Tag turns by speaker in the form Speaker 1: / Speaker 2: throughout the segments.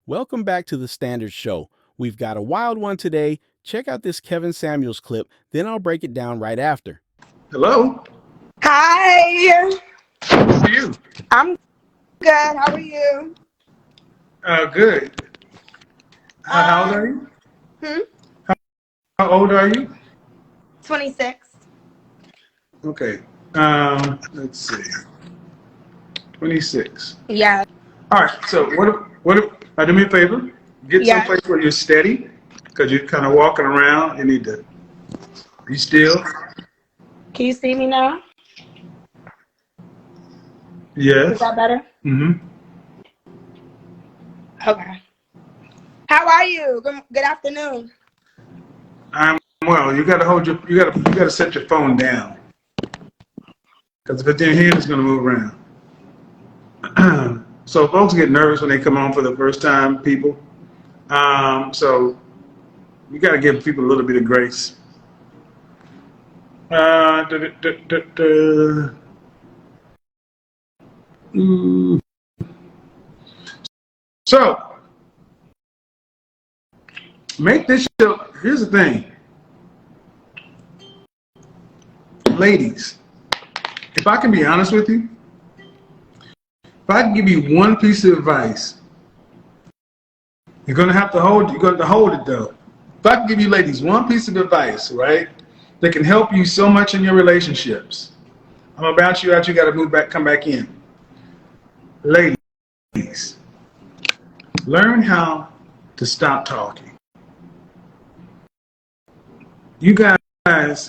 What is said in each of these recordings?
Speaker 1: Welcome back to The Standard Show. We've got a wild one today. Check out this Kevin Samuels clip, then I'll break it down right after.
Speaker 2: Hello.
Speaker 3: Hi.
Speaker 2: How are you?
Speaker 3: I'm good. How are you?
Speaker 2: Good. How old are you?
Speaker 3: Hmm?
Speaker 2: How old are you?
Speaker 3: 26.
Speaker 2: Okay. Let's see. 26.
Speaker 3: Yeah.
Speaker 2: All right. So do me a favor. Get
Speaker 3: Yeah.
Speaker 2: someplace where you're steady, because you're kind of walking around. You need to be still.
Speaker 3: Can you see me now?
Speaker 2: Yes.
Speaker 3: Is that better?
Speaker 2: Mm-hmm.
Speaker 3: Okay. How are you? Good afternoon.
Speaker 2: I'm well. You got to you got to set your phone down, because if it's in here, it's going to move around. So folks get nervous when they come on for the first time. People. So you got to give people a little bit of grace. Uh, da, da, da, da, da. Mm. So, make this show. Here's the thing, ladies. If I can be honest with you, if I can give you one piece of advice, you're gonna have to hold. You're gonna hold it though. If I can give you ladies one piece of advice, right, that can help you so much in your relationships. I'm about you out. You got to move back. Come back in, ladies. Learn how to stop talking. You guys,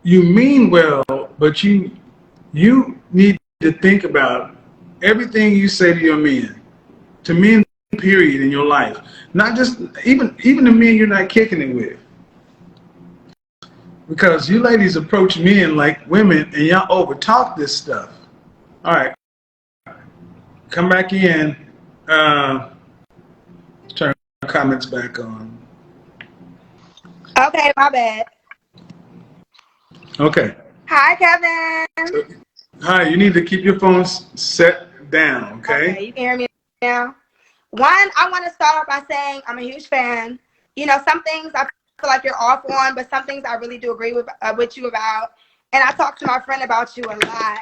Speaker 2: you mean well, but you need to think about everything you say to your men, to men, period, in your life. Not just even the men you're not kicking it with, because you ladies approach men like women, and y'all overtalk this stuff. All right, come back in. Turn comments back on.
Speaker 3: Okay, my bad.
Speaker 2: Okay.
Speaker 3: Hi, Kevin.
Speaker 2: Hi, you need to keep your phone set down,
Speaker 3: Okay, you can hear me now. One, I want to start off by saying I'm a huge fan. You know, some things I feel like you're off on, but some things I really do agree with you about. And I talk to my friend about you a lot,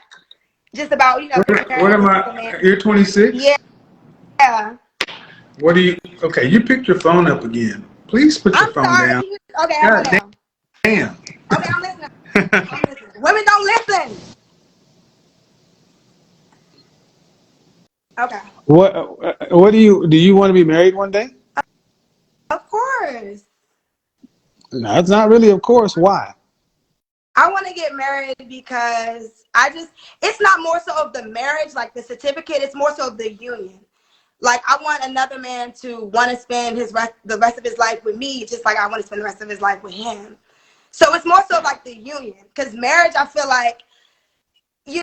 Speaker 3: just about
Speaker 2: What am I? You're 26?
Speaker 3: Yeah.
Speaker 2: What do you? Okay, you picked your phone up again. Please put your
Speaker 3: I'm
Speaker 2: phone
Speaker 3: sorry.
Speaker 2: down.
Speaker 3: Okay, how about now?
Speaker 2: Damn.
Speaker 3: Okay, I'm listening. I'm listening. Women don't listen. Okay.
Speaker 2: What do you want to be married one day?
Speaker 3: Of course.
Speaker 2: No, it's not really. Of course. Why?
Speaker 3: I want to get married because it's not more so of the marriage, like the certificate, it's more so of the union. Like, I want another man to want to spend the rest of his life with me, just like I want to spend the rest of his life with him. So it's more so like the union, because marriage, I feel like, you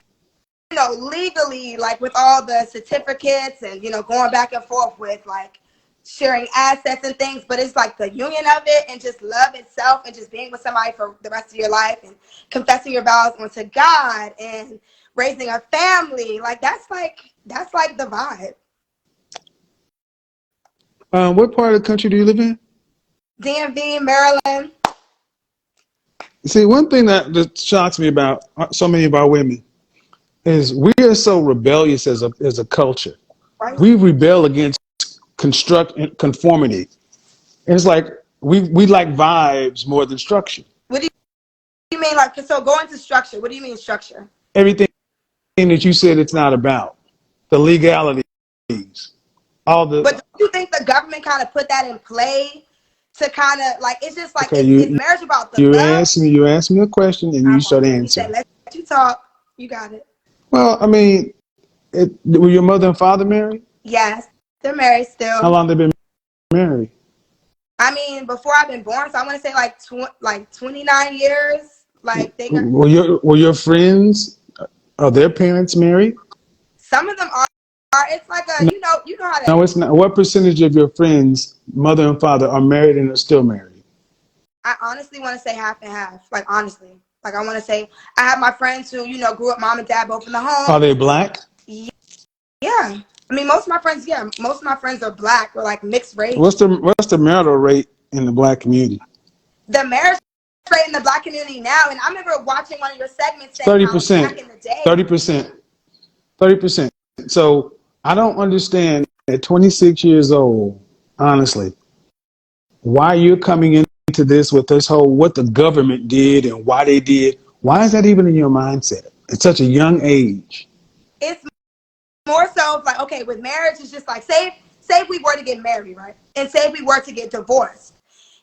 Speaker 3: legally, like with all the certificates and, going back and forth with like sharing assets and things, but it's like the union of it and just love itself and just being with somebody for the rest of your life and confessing your vows unto God and raising a family. Like, that's like the vibe.
Speaker 2: What part of the country do you live in?
Speaker 3: DMV, Maryland.
Speaker 2: See, one thing that shocks me about so many of our women is we are so rebellious as a culture.
Speaker 3: Right?
Speaker 2: We rebel against conformity. And it's like we like vibes more than structure.
Speaker 3: What do you mean? Like, so go into structure. What do you mean structure?
Speaker 2: Everything that you said it's not about. The legalities. All
Speaker 3: But
Speaker 2: the
Speaker 3: do you think the government kind of put that in play to kind of like, it's just like,
Speaker 2: okay,
Speaker 3: is marriage about the
Speaker 2: you
Speaker 3: love?
Speaker 2: asked me a question and you
Speaker 3: I'm
Speaker 2: start
Speaker 3: on it. He said,
Speaker 2: answering.
Speaker 3: let you talk. You got it.
Speaker 2: Well, I mean, were your mother and father married?
Speaker 3: Yes, they're married
Speaker 2: How
Speaker 3: still.
Speaker 2: long they been married?
Speaker 3: I mean, before I've been born, so I want to say like 29 years. Like, they got,
Speaker 2: Were your friends, are their parents married?
Speaker 3: some of them are. It's like a,
Speaker 2: No,
Speaker 3: how
Speaker 2: no,
Speaker 3: to.
Speaker 2: it's not. What percentage of your friends, mother and father, are married and are still married?
Speaker 3: I honestly want to say half and half. Like, honestly, like I want to say I have my friends who grew up mom and dad both in the
Speaker 2: Are
Speaker 3: home.
Speaker 2: they black?
Speaker 3: Yeah. I mean, most of my friends, yeah, most of my friends are black or like mixed race.
Speaker 2: What's the marital rate in the black community?
Speaker 3: The marriage rate in the black community now, and I remember watching one of your segments saying how back
Speaker 2: 30%.
Speaker 3: in the day,
Speaker 2: 30%. 30%. So I don't understand at 26 years old, honestly, why you're coming into this with this whole what the government did and why they did. Why is that even in your mindset at such a young age?
Speaker 3: it's more so like, okay, with marriage, it's just like, say if we were to get married, right? And say if we were to get divorced.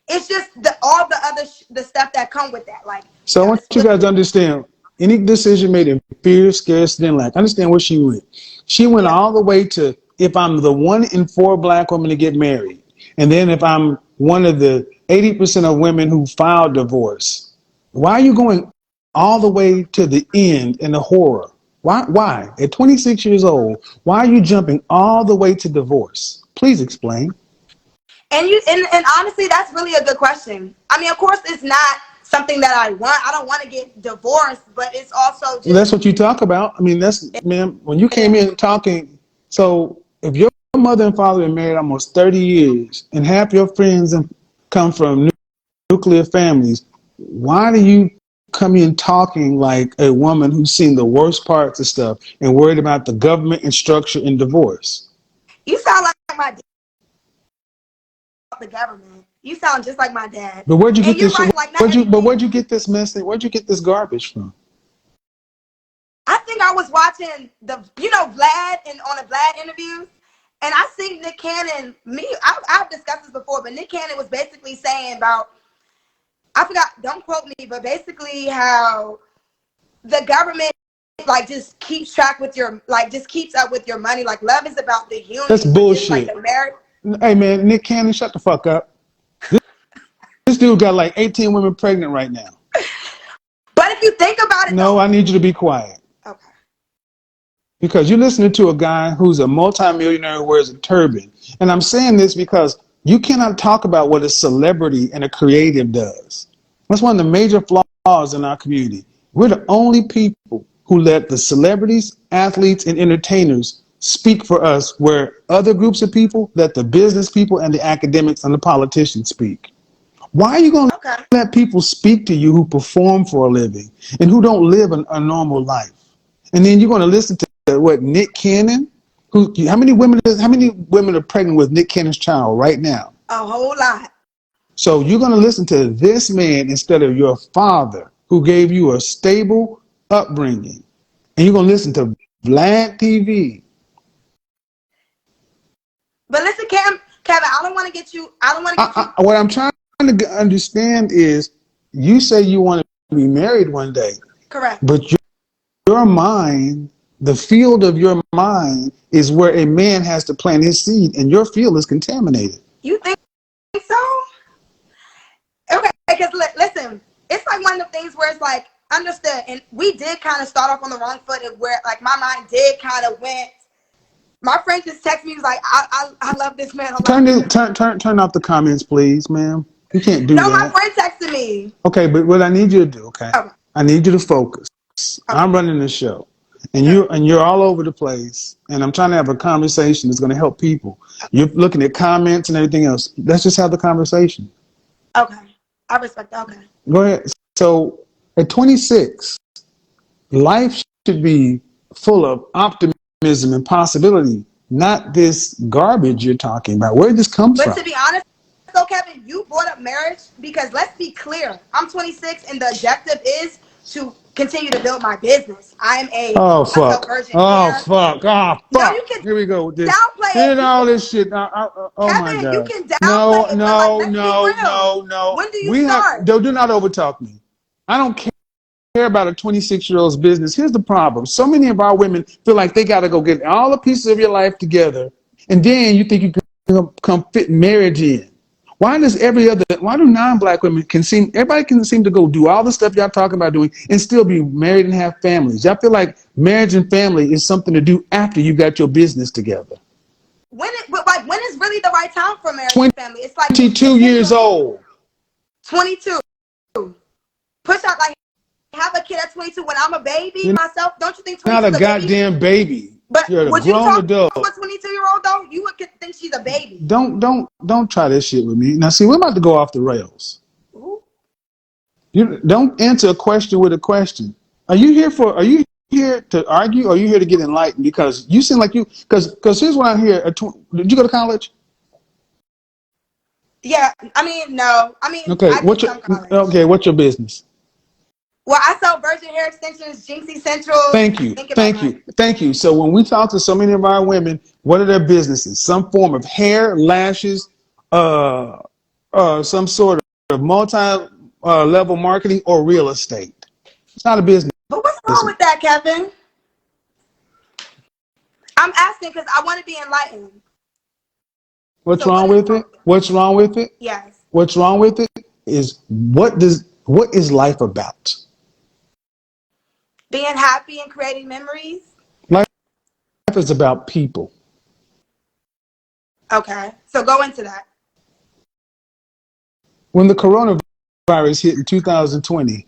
Speaker 3: It's just all the other the stuff that come with that. Like,
Speaker 2: So I want
Speaker 3: the
Speaker 2: you guys to understand any decision made in fear, scarcity, and lack. Understand where she went. She went
Speaker 3: yeah.
Speaker 2: all the way to if I'm the 1 in 4 black women to get married, and then if I'm one of the 80% of women who file divorce. Why are you going all the way to the end and the horror? Why? At 26 years old, why are you jumping all the way to divorce? Please explain.
Speaker 3: And honestly, that's really a good question. I mean, of course, it's not something that I want. I don't want to get divorced, but it's also
Speaker 2: That's
Speaker 3: just
Speaker 2: what you talk about. I mean, that's, man, when you
Speaker 3: it
Speaker 2: came in talking, so if your mother and father been married almost 30 years and half your friends come from nuclear families, why do you come in talking like a woman who's seen the worst parts of stuff and worried about the government and structure and divorce?
Speaker 3: you sound like my dad, the government. You sound just like my dad.
Speaker 2: But where'd you
Speaker 3: And
Speaker 2: get
Speaker 3: you're
Speaker 2: this?
Speaker 3: right, like not
Speaker 2: Where'd
Speaker 3: everything.
Speaker 2: you get this message? Where'd you get this garbage from?
Speaker 3: I think I was watching Vlad and on the Vlad interviews, and I see Nick Cannon. I've discussed this before, but Nick Cannon was basically saying about, I forgot, don't quote me, but basically how the government like just keeps track with your like just keeps up with your money. Like love is about the
Speaker 2: That's
Speaker 3: union, but just like
Speaker 2: bullshit.
Speaker 3: the marriage.
Speaker 2: Hey man, Nick Cannon, shut the fuck up. This dude got like 18 women pregnant right now.
Speaker 3: But if you think about it
Speaker 2: No,
Speaker 3: though,
Speaker 2: I need you to be quiet.
Speaker 3: okay,
Speaker 2: Because you're listening to a guy who's a multimillionaire who wears a turban. And I'm saying this because you cannot talk about what a celebrity and a creative does. That's one of the major flaws in our community. We're the only people who let the celebrities, athletes, and entertainers speak for us, where other groups of people let the business people and the academics and the politicians speak. Why are you going to
Speaker 3: okay.
Speaker 2: let people speak to you who perform for a living and who don't live a normal life? And then you're going to listen to what Nick Cannon, how many women are pregnant with Nick Cannon's child right now?
Speaker 3: A whole lot.
Speaker 2: So you're going to listen to this man instead of your father who gave you a stable upbringing. And you're going to listen to Vlad TV.
Speaker 3: But listen, Kevin, I don't want to get you. I don't want to get you.
Speaker 2: What I'm trying to understand is you say you want to be married one day,
Speaker 3: Correct.
Speaker 2: but your mind, the field of your mind is where a man has to plant his seed, and your field is contaminated.
Speaker 3: You think so? Okay, because listen, it's like one of the things where it's like understood, and we did kind of start off on the wrong foot, where like my mind did kind of went. My friend just texted me, he was like, I love this man. I love this man.
Speaker 2: Turn off the comments, please, ma'am. You can't do
Speaker 3: No, my
Speaker 2: that.
Speaker 3: friend texted me.
Speaker 2: Okay, but what I need you to do, okay?
Speaker 3: Okay.
Speaker 2: I need you to focus.
Speaker 3: Okay.
Speaker 2: I'm running the show, and
Speaker 3: Okay.
Speaker 2: you're all over the place, and I'm trying to have a conversation that's going to help people. You're looking at comments and everything else. Let's just have the conversation.
Speaker 3: Okay. I respect that. Okay.
Speaker 2: Go ahead. So at 26, life should be full of optimism and possibility, not this garbage you're talking about. Where did this come
Speaker 3: But
Speaker 2: from?
Speaker 3: to be honest, so Kevin, you brought up marriage because let's be clear. I'm 26 and the objective is to continue to build my business. I'm a
Speaker 2: Oh
Speaker 3: myself
Speaker 2: fuck!
Speaker 3: virgin
Speaker 2: Oh
Speaker 3: here.
Speaker 2: fuck! Oh
Speaker 3: No, you
Speaker 2: fuck!
Speaker 3: can
Speaker 2: Here we go with this.
Speaker 3: downplay it.
Speaker 2: Here's all this shit. Oh my
Speaker 3: Kevin, you
Speaker 2: god!
Speaker 3: can
Speaker 2: No,
Speaker 3: downplay it, but like
Speaker 2: no,
Speaker 3: let's be
Speaker 2: no,
Speaker 3: real.
Speaker 2: no, no.
Speaker 3: When do you
Speaker 2: We have.
Speaker 3: start?
Speaker 2: Do not overtalk me. I don't care about a 26-year-old's business. Here's the problem. So many of our women feel like they got to go get all the pieces of your life together, and then you think you can come fit marriage in. Why do non-black women everybody can seem to go do all the stuff y'all talking about doing and still be married and have families? Y'all feel like marriage and family is something to do after you got your business together.
Speaker 3: When is really the right time for marriage and family? It's like
Speaker 2: 22 years
Speaker 3: continuing
Speaker 2: old.
Speaker 3: 22. Push out like have a kid at 22 when I'm a baby
Speaker 2: You're
Speaker 3: myself. Don't you think
Speaker 2: not
Speaker 3: 22
Speaker 2: a
Speaker 3: is a baby?
Speaker 2: goddamn baby.
Speaker 3: But
Speaker 2: You're a
Speaker 3: would you
Speaker 2: grown
Speaker 3: talk
Speaker 2: adult.
Speaker 3: to a 22-year-old though? You would think she's a baby.
Speaker 2: Don't try this shit with me. Now, see, we're about to go off the rails.
Speaker 3: Ooh.
Speaker 2: You don't answer a question with a question. Are you here to argue, or are you here to get enlightened? Because you seem like because here's what I hear. Did you go to college?
Speaker 3: Yeah, I mean, no. I mean,
Speaker 2: Okay,
Speaker 3: I did some college.
Speaker 2: what's your business?
Speaker 3: Well, I sell virgin hair extensions, Jinxie Central.
Speaker 2: Thank you,
Speaker 3: Think about
Speaker 2: thank
Speaker 3: mine.
Speaker 2: you, thank you. So when we talk to so many of our women, what are their businesses? Some form of hair, lashes, some sort of multi-level marketing or real estate. It's not a business.
Speaker 3: But what's wrong with that, Kevin? I'm asking because I want to be enlightened.
Speaker 2: What's
Speaker 3: So
Speaker 2: wrong with it? What's wrong with it?
Speaker 3: Yes.
Speaker 2: What's wrong with it is what is life about?
Speaker 3: Being happy and creating memories.
Speaker 2: Life is about people.
Speaker 3: Okay. So go into that.
Speaker 2: When the coronavirus hit in 2020,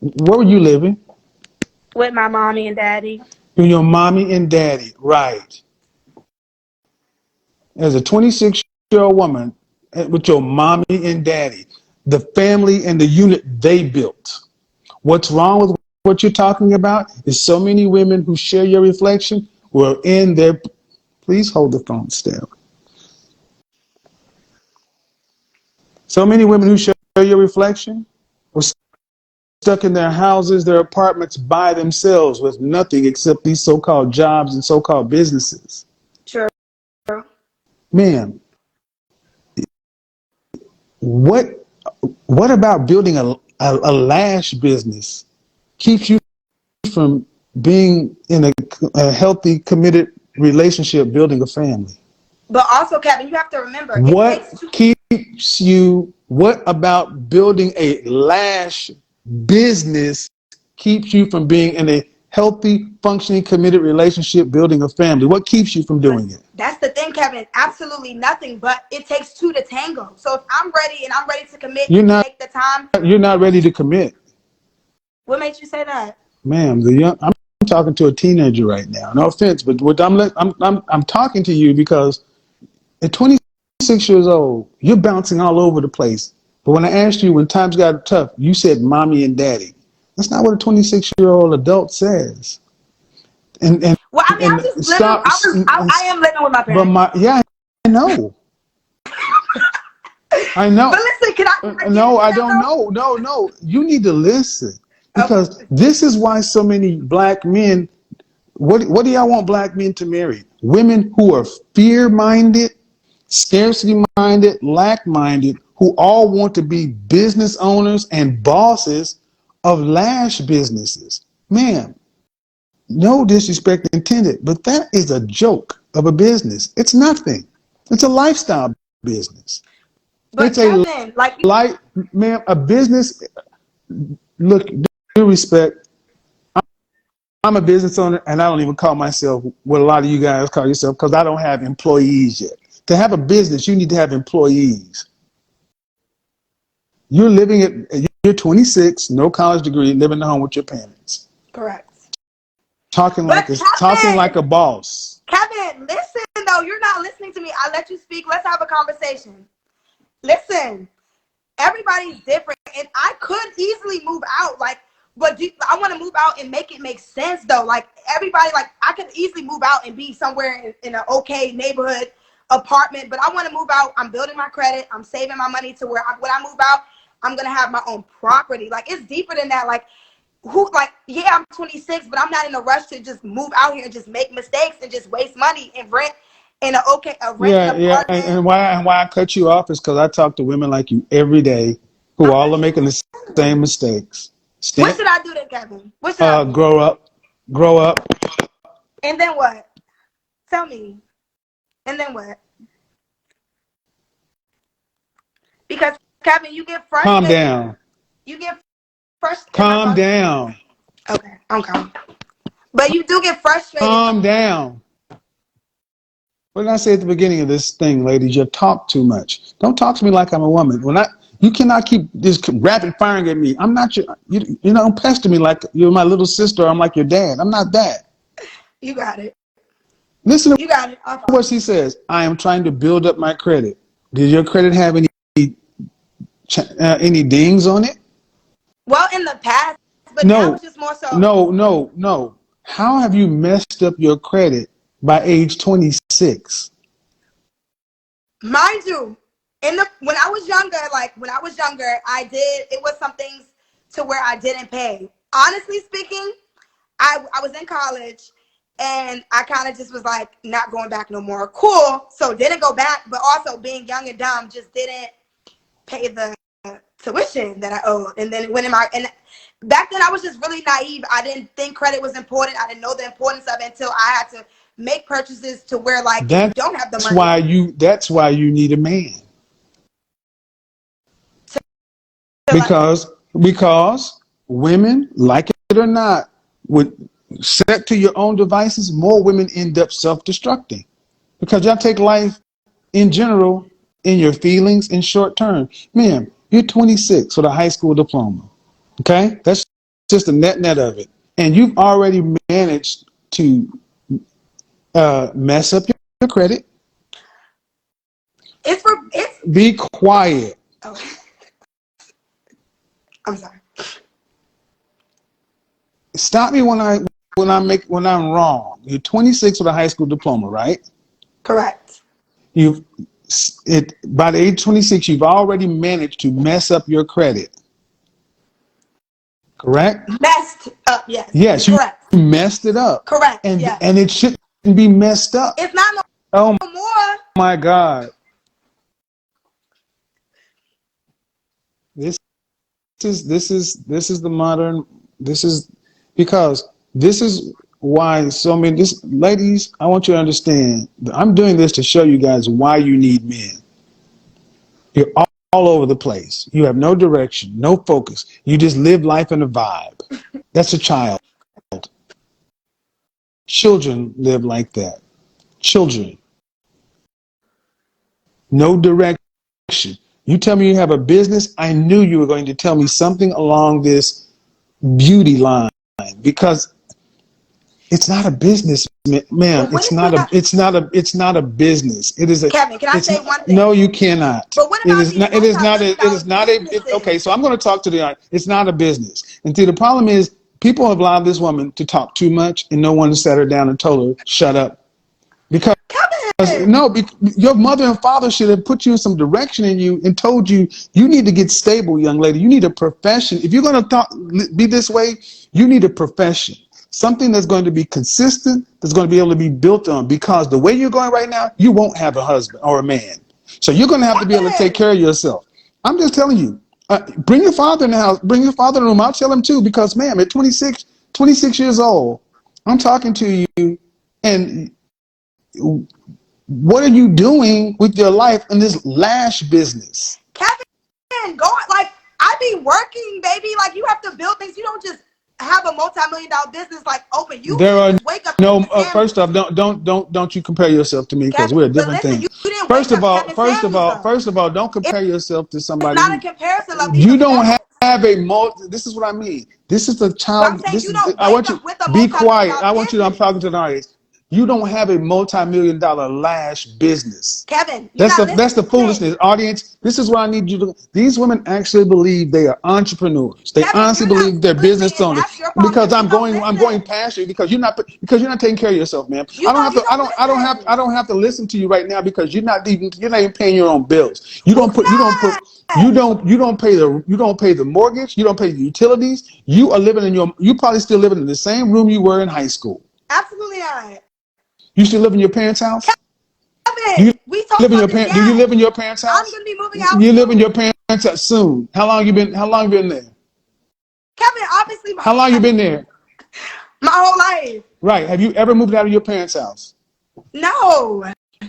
Speaker 2: where were you living?
Speaker 3: With my mommy and daddy.
Speaker 2: With your mommy and daddy, right. As a 26-year-old woman with your mommy and daddy, the family and the unit they built. What's wrong with what you're talking about is so many women who share your reflection were in their... Please hold the phone still. So many women who share your reflection were stuck in their houses, their apartments by themselves with nothing except these so-called jobs and so-called businesses.
Speaker 3: True.
Speaker 2: Ma'am, what about building a lash business keeps you from being in a healthy, committed relationship, building a family?
Speaker 3: But also, Kevin, you have to remember,
Speaker 2: What about building a lash business keeps you from being in a healthy, functioning, committed relationship, building a family? What keeps you from doing it?
Speaker 3: That's the thing, Kevin. Absolutely nothing, but it takes two to tango. So if I'm ready and I'm ready to commit, take the time.
Speaker 2: You're not ready to commit.
Speaker 3: What made you say that?
Speaker 2: Ma'am, I'm talking to a teenager right now. No offense, but I'm talking to you because at 26 years old, you're bouncing all over the place. But when I asked you when times got tough, you said mommy and daddy. That's not what a 26-year-old adult says.
Speaker 3: Well, I mean, I'm just living. I am living with my parents.
Speaker 2: I know. I know.
Speaker 3: But listen, can I?
Speaker 2: No, I don't know. No. You need to listen because this is why so many black men. What do y'all want black men to marry? Women who are fear-minded, scarcity-minded, lack-minded, who all want to be business owners and bosses of lash businesses. Ma'am, no disrespect intended, but that is a joke of a business. It's nothing. It's a lifestyle business.
Speaker 3: But
Speaker 2: It's
Speaker 3: Kevin,
Speaker 2: ma'am, a business. Look, due respect, I'm a business owner, and I don't even call myself what a lot of you guys call yourself because I don't have employees yet. To have a business, you need to have employees. You're 26, no college degree, living at home with your parents.
Speaker 3: Correct.
Speaker 2: Talking like a boss.
Speaker 3: Kevin, listen though, you're not listening to me. I let you speak. Let's have a conversation. Listen, everybody's different, and I could easily move out. But I want to move out and make it make sense though. Like everybody, I could easily move out and be somewhere in an okay neighborhood apartment. But I want to move out. I'm building my credit. I'm saving my money to where when I move out, I'm gonna have my own property. Like it's deeper than that. I'm 26, but I'm not in a rush to just move out here and just make mistakes and just waste money and rent in apartment.
Speaker 2: And why I cut you off is because I talk to women like you every day who all are making the same mistakes.
Speaker 3: What should I do then, Kevin? What should I do?
Speaker 2: Grow up.
Speaker 3: And then what? Tell me. And then what? Because Kevin, you get frustrated.
Speaker 2: Calm down.
Speaker 3: You get frustrated.
Speaker 2: Calm down.
Speaker 3: Okay, I'm calm. But you do get frustrated.
Speaker 2: Calm down. What did I say at the beginning of this thing, ladies? You talk too much. Don't talk to me like I'm a woman. You cannot keep just rapid firing at me. I'm not you don't pester me like you're my little sister or I'm like your dad. I'm not that.
Speaker 3: You got it.
Speaker 2: Listen
Speaker 3: You
Speaker 2: to
Speaker 3: got it. I'll follow.
Speaker 2: what she says. I am trying to build up my credit. Did your credit have any dings on it?
Speaker 3: Well, in the past, but now
Speaker 2: No,
Speaker 3: it's just more so.
Speaker 2: no. How have you messed up your credit by age 26?
Speaker 3: Mind you, when I was younger, I did. It was some things to where I didn't pay. Honestly speaking, I was in college, and I kind of just was like not going back no more. Cool, so didn't go back, but also being young and dumb, just didn't pay the tuition that I owed. And then and back then I was just really naive. I didn't think credit was important. I didn't know the importance of it until I had to make purchases to where like if you don't have the
Speaker 2: That's
Speaker 3: money
Speaker 2: why you need a man.
Speaker 3: to like,
Speaker 2: Because women, like it or not, would set to your own devices, more women end up self-destructing. Because y'all take life in general in your feelings in short term. Man, you're 26 with a high school diploma. Okay? That's just the net of it. And you've already managed to mess up your credit.
Speaker 3: it's
Speaker 2: Be quiet.
Speaker 3: oh, I'm sorry.
Speaker 2: Stop me when I'm wrong. You're 26 with a high school diploma, right?
Speaker 3: Correct.
Speaker 2: By the age 26, you've already managed to mess up your credit. Correct?
Speaker 3: Messed up, yes.
Speaker 2: Yes, you
Speaker 3: Correct.
Speaker 2: messed it up.
Speaker 3: Correct.
Speaker 2: And
Speaker 3: Yes.
Speaker 2: it shouldn't be messed up.
Speaker 3: It's not
Speaker 2: Oh
Speaker 3: no more.
Speaker 2: my God. This is the modern, this is because this is why so many ladies, I want you to understand that I'm doing this to show you guys why you need men. You're all over the place. You have no direction, no focus. You just live life in a vibe. That's a child. Children live like that. Children. No direction. You tell me you have a business, I knew you were going to tell me something along this beauty line because it's not a business, ma'am.
Speaker 3: But what if we got
Speaker 2: It's not a business. It is a.
Speaker 3: Kevin, can I
Speaker 2: It's
Speaker 3: say
Speaker 2: not,
Speaker 3: one thing?
Speaker 2: no, you cannot.
Speaker 3: But what
Speaker 2: It
Speaker 3: about
Speaker 2: is
Speaker 3: these
Speaker 2: not. It is not. It is not a.
Speaker 3: businesses?
Speaker 2: Okay, so I'm going to talk to the. It's not a business. And see, the problem is people have allowed this woman to talk too much, and no one sat her down and told her shut up because.
Speaker 3: Kevin!
Speaker 2: No, your mother and father should have put you in some direction in you and told you you need to get stable, young lady. You need a profession. If you're going to be this way, you need a profession. Something that's going to be consistent, that's going to be able to be built on. Because the way you're going right now, you won't have a husband or a man. So you're going to have to be able to take care of yourself. I'm just telling you. Bring your father in the house. Bring your father in the room. I'll tell him too. Because, ma'am, at 26 years old, I'm talking to you, and what are you doing with your life in this lash business?
Speaker 3: Kevin, like I be working, baby. Like you have to build things. You don't just have a multi-million-dollar business like open. You
Speaker 2: There are
Speaker 3: just wake up
Speaker 2: no.
Speaker 3: Kevin
Speaker 2: First off, don't you compare yourself to me because we're a
Speaker 3: but
Speaker 2: different
Speaker 3: listen,
Speaker 2: thing.
Speaker 3: you didn't wake up Kevin Samuels though.
Speaker 2: First of all, don't compare yourself to
Speaker 3: It's
Speaker 2: somebody
Speaker 3: not a
Speaker 2: who
Speaker 3: comparison, love. These
Speaker 2: you
Speaker 3: are
Speaker 2: don't
Speaker 3: facts.
Speaker 2: have a multi. This is what I mean. This is the
Speaker 3: But I'm
Speaker 2: child.
Speaker 3: saying
Speaker 2: This
Speaker 3: you
Speaker 2: is.
Speaker 3: don't
Speaker 2: I
Speaker 3: wake
Speaker 2: want you
Speaker 3: up with a
Speaker 2: be
Speaker 3: multi-million
Speaker 2: quiet.
Speaker 3: dollar
Speaker 2: I want you. I'm
Speaker 3: business.
Speaker 2: talking to the audience. You don't have a multi-million-dollar lash business.
Speaker 3: Kevin, you're not
Speaker 2: That's the
Speaker 3: listening.
Speaker 2: foolishness. Audience, this is what I need you to. These women actually believe they are entrepreneurs. They
Speaker 3: Kevin,
Speaker 2: honestly
Speaker 3: you're not
Speaker 2: believe they're
Speaker 3: listening,
Speaker 2: business
Speaker 3: and
Speaker 2: owners.
Speaker 3: that's your problem
Speaker 2: Because
Speaker 3: because you don't
Speaker 2: I'm going
Speaker 3: listen.
Speaker 2: past you because you're not taking care of yourself, man.
Speaker 3: You know you don't
Speaker 2: I
Speaker 3: listen.
Speaker 2: don't have to listen to you right now because you're not even paying your own bills.
Speaker 3: Who's not?
Speaker 2: You don't pay the mortgage, you don't pay the utilities. You probably still living in the same room you were in high school.
Speaker 3: Absolutely not.
Speaker 2: You still live in your parents' house? Do you
Speaker 3: Kevin, we talked
Speaker 2: live in
Speaker 3: about
Speaker 2: your
Speaker 3: this.
Speaker 2: parent? Do you
Speaker 3: Yes.
Speaker 2: live in your parents'
Speaker 3: I'm
Speaker 2: house?
Speaker 3: gonna be moving out
Speaker 2: You live in your
Speaker 3: soon.
Speaker 2: parents' house soon. How long you been there?
Speaker 3: Kevin, obviously
Speaker 2: How long you been there?
Speaker 3: my whole life.
Speaker 2: Right. Have you ever moved out of your parents' house?
Speaker 3: No.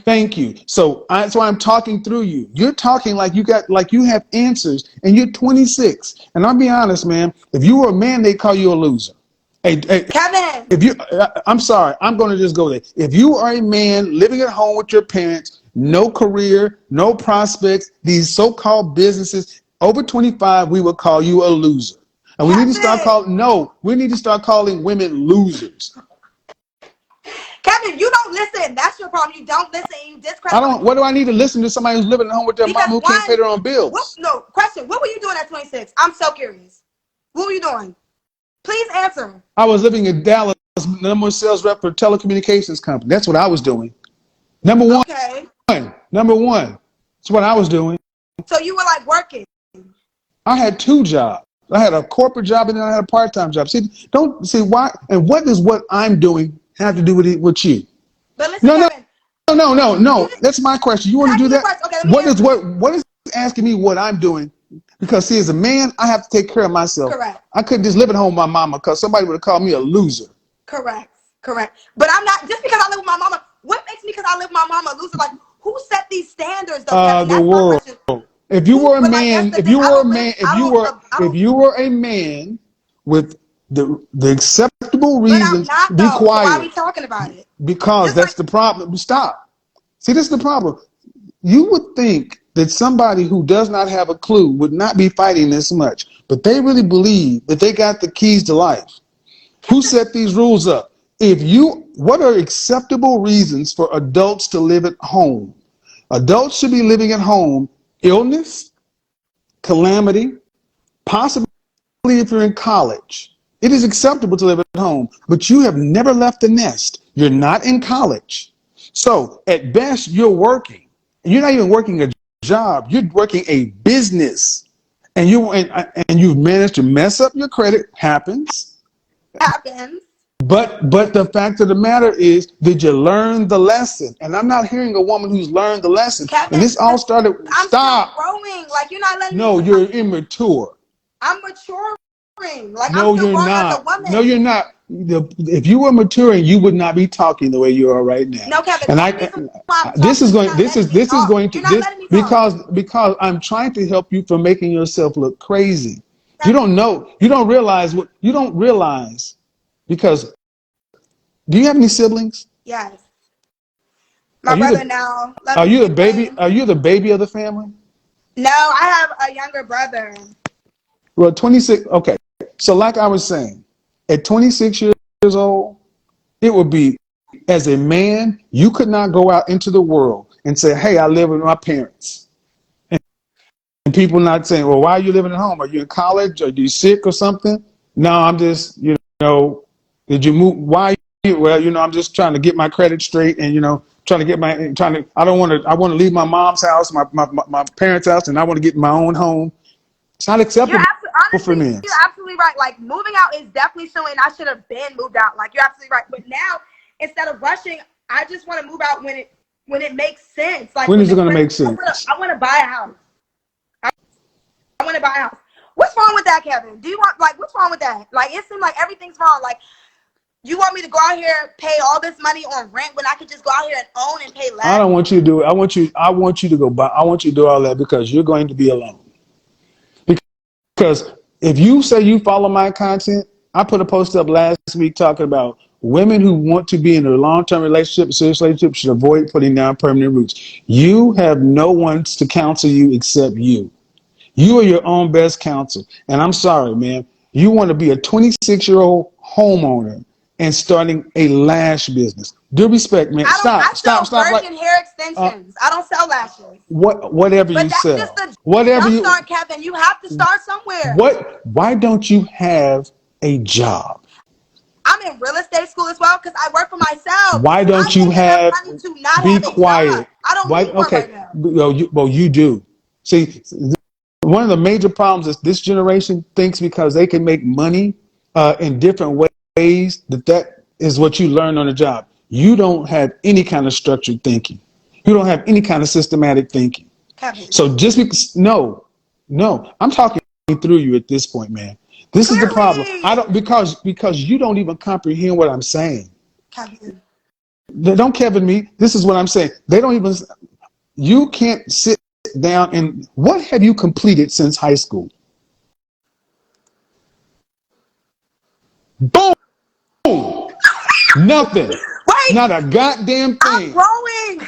Speaker 2: Thank you. So that's why I'm talking through you. You're talking like you have answers, and you're 26. And I'll be honest, man. If you were a man, they'd call you a loser. Hey,
Speaker 3: Kevin.
Speaker 2: I'm sorry, I'm going to just go there. If you are a man living at home with your parents, no career, no prospects, these so-called businesses, over 25, we would call you a loser. And we need to start
Speaker 3: Kevin.
Speaker 2: calling women losers.
Speaker 3: Kevin, you don't listen. That's your problem. You don't listen. You discredit.
Speaker 2: I don't. What do I need to listen to somebody who's living at home with their mom who can't pay their own bills?
Speaker 3: No, question. What were you doing at 26? I'm so curious. What were you doing? Please answer.
Speaker 2: I was living in Dallas, number one sales rep for a telecommunications company. That's what I was doing. Number one.
Speaker 3: Okay.
Speaker 2: Number one. That's what I was doing.
Speaker 3: So you were like working.
Speaker 2: I had 2 jobs. I had a corporate job and then I had a part-time job. See, don't see why. And what does what I'm doing have to do with you?
Speaker 3: But listen, Kevin.
Speaker 2: No. That's my question. You want to do that?
Speaker 3: Okay,
Speaker 2: what is asking me what I'm doing? Because see, as a man, I have to take care of myself.
Speaker 3: Correct.
Speaker 2: I couldn't just live at home with my mama because somebody would have called me a loser.
Speaker 3: Correct. But I'm not, just because I live with my mama, what makes me, because I live with my mama, a loser? Like, who set these standards though, Kevin?
Speaker 2: The world. If you were a man, if you were a man with the acceptable reasons, be quiet.
Speaker 3: So why are we talking about it?
Speaker 2: Because just that's the problem. Stop. See, this is the problem. You would think that somebody who does not have a clue would not be fighting this much, but they really believe that they got the keys to life. Who set these rules up? What are acceptable reasons for adults to live at home? Adults should be living at home. Illness, calamity, possibly if you're in college. It is acceptable to live at home, but you have never left the nest. You're not in college. So at best, you're working. And you're not even working a job. You're working a business. And you've managed to mess up your credit. Happens. But the fact of the matter is, did you learn the lesson? And I'm not hearing a woman who's learned the lesson.
Speaker 3: Kevin,
Speaker 2: and this all started.
Speaker 3: I'm
Speaker 2: stop.
Speaker 3: Still growing. Like, you're not letting
Speaker 2: No,
Speaker 3: me.
Speaker 2: you're immature.
Speaker 3: I'm maturing. Like,
Speaker 2: no,
Speaker 3: I'm still
Speaker 2: you're
Speaker 3: growing
Speaker 2: not.
Speaker 3: as a woman.
Speaker 2: No, you're not. If you were maturing, you would not be talking the way you are right now.
Speaker 3: No, Kevin.
Speaker 2: And this is going to because I'm trying to help you from making yourself look crazy. You don't know. You don't realize what you don't realize. Because, do you have any siblings?
Speaker 3: Yes. My brother now.
Speaker 2: Are you the baby? Are you the baby of the family?
Speaker 3: No, I have a younger brother.
Speaker 2: Well, 26. Okay. So like I was saying, at 26 years old, it would be, as a man, you could not go out into the world and say, hey, I live with my parents. And people not saying, well, why are you living at home? Are you in college? Are you sick or something? No, I'm just, did you move? Why? Well, I'm just trying to get my credit straight and, I want to leave my mom's house, my parents' house, and I want to get my own home. It's not acceptable for me.
Speaker 3: You're absolutely right. Like, moving out is definitely something I should have been moved out. Like, you're absolutely right. But now, instead of rushing, I just want to move out when it makes sense. Like,
Speaker 2: when is it going to make sense?
Speaker 3: I want to buy a house. I want to buy a house. What's wrong with that, Kevin? What's wrong with that? Like, it seems like everything's wrong. Like, you want me to go out here, pay all this money on rent when I could just go out here and own and pay less?
Speaker 2: I don't want you to do it. I want you to go buy. I want you to do all that because you're going to be alone. Because if you say you follow my content, I put a post up last week talking about women who want to be in a long-term relationship, serious relationship, should avoid putting down permanent roots. You have no one to counsel you except you. You are your own best counsel. And I'm sorry, man. You want to be a 26-year-old homeowner and starting a lash business. Due respect, man.
Speaker 3: I sell virgin hair extensions. I don't sell lashes.
Speaker 2: Whatever you sell.
Speaker 3: Just the
Speaker 2: whatever you
Speaker 3: start, Kevin. You have to start somewhere.
Speaker 2: Why don't you have a job?
Speaker 3: I'm in real estate school as well because I work for myself.
Speaker 2: Why don't you have? Be quiet.
Speaker 3: I don't need work right now.
Speaker 2: Well, you do. See, one of the major problems is this generation thinks because they can make money in different ways that is what you learn on the job. You don't have any kind of structured thinking. You don't have any kind of systematic thinking.
Speaker 3: Kevin.
Speaker 2: So just because no, I'm talking through you at this point, man. This is the problem. I don't because you don't even comprehend what I'm saying.
Speaker 3: Kevin.
Speaker 2: Don't Kevin me. This is what I'm saying. They don't even. You can't sit down and what have you completed since high school? Boom. Nothing.
Speaker 3: Wait.
Speaker 2: Not a goddamn thing.
Speaker 3: I'm growing.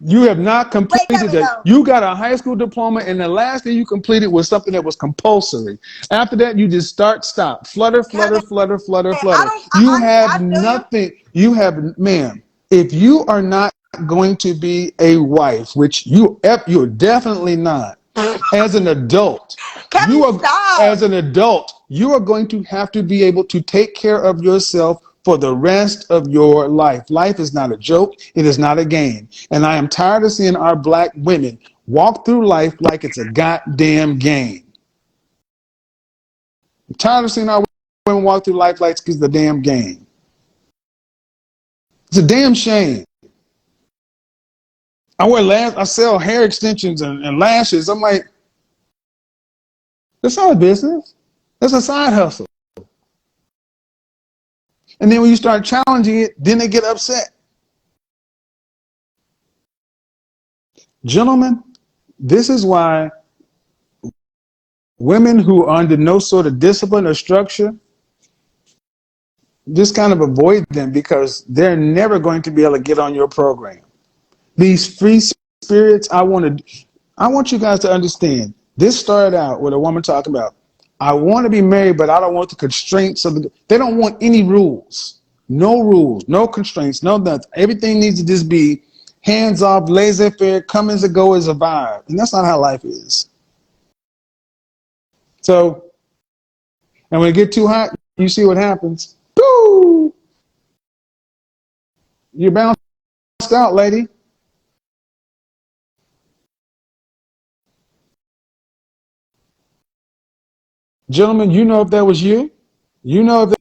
Speaker 2: You have not
Speaker 3: Wait,
Speaker 2: completed
Speaker 3: Kevin,
Speaker 2: that.
Speaker 3: though.
Speaker 2: You got a high school diploma, and the last thing you completed was something that was compulsory. After that, you just stop. Flutter, flutter,
Speaker 3: Kevin,
Speaker 2: flutter, flutter,
Speaker 3: I
Speaker 2: flutter.
Speaker 3: don't.
Speaker 2: You
Speaker 3: Honestly,
Speaker 2: have
Speaker 3: I feel you.
Speaker 2: nothing. You have, ma'am, if you are not going to be a wife, which you're definitely not, as an adult,
Speaker 3: Kevin, stop.
Speaker 2: as an adult, you are going to have to be able to take care of yourself for the rest of your life. Life is not a joke. It is not a game. And I am tired of seeing our black women walk through life like it's a goddamn game. I'm tired of seeing our women walk through life like it's a damn game. It's a damn shame. I sell hair extensions and lashes. I'm like, that's not a business. That's a side hustle. And then when you start challenging it, then they get upset. Gentlemen, this is why women who are under no sort of discipline or structure, just kind of avoid them because they're never going to be able to get on your program. These free spirits, I want you guys to understand. This started out with a woman talking about, I want to be married, but I don't want the constraints of they don't want any rules. No rules, no constraints, no nothing. Everything needs to just be hands off, laissez-faire, come as it go as a vibe. And that's not how life is. So, and when it gets too hot, you see what happens. Boo! You're bounced out, lady. Gentlemen, you know if that was you. You know if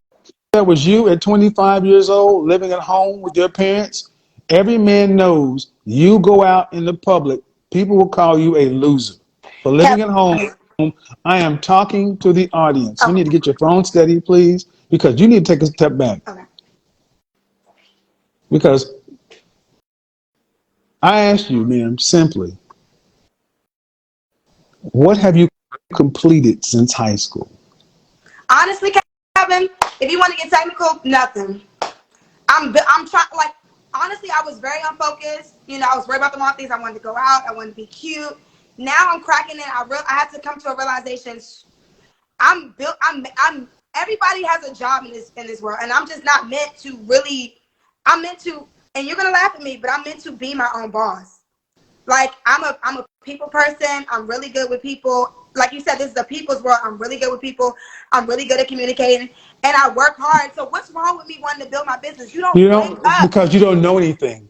Speaker 2: that was you at 25 years old, living at home with your parents. Every man knows you go out in the public, people will call you a loser. For living at home,
Speaker 3: Kevin.
Speaker 2: I am talking to the audience. You
Speaker 3: Okay.
Speaker 2: need to get your phone steady, please, because you need to take a step back.
Speaker 3: Okay.
Speaker 2: Because I asked you, ma'am, simply, what have you completed since high school?
Speaker 3: Honestly, Kevin, if you want to get technical, nothing. I'm trying, like, honestly, I was very unfocused. You know, I was worried about the wrong things. I wanted to go out. I wanted to be cute. Now I'm cracking it. I had to come to a realization. Everybody has a job in this world, and I'm just not meant to really. I'm meant to, and you're gonna laugh at me, but I'm meant to be my own boss. Like I'm a people person. I'm really good with people. Like you said, this is a people's world. I'm really good with people. I'm really good at communicating, and I work hard. So what's wrong with me wanting to build my business? You don't
Speaker 2: You
Speaker 3: wake
Speaker 2: know,
Speaker 3: up.
Speaker 2: because you don't know anything.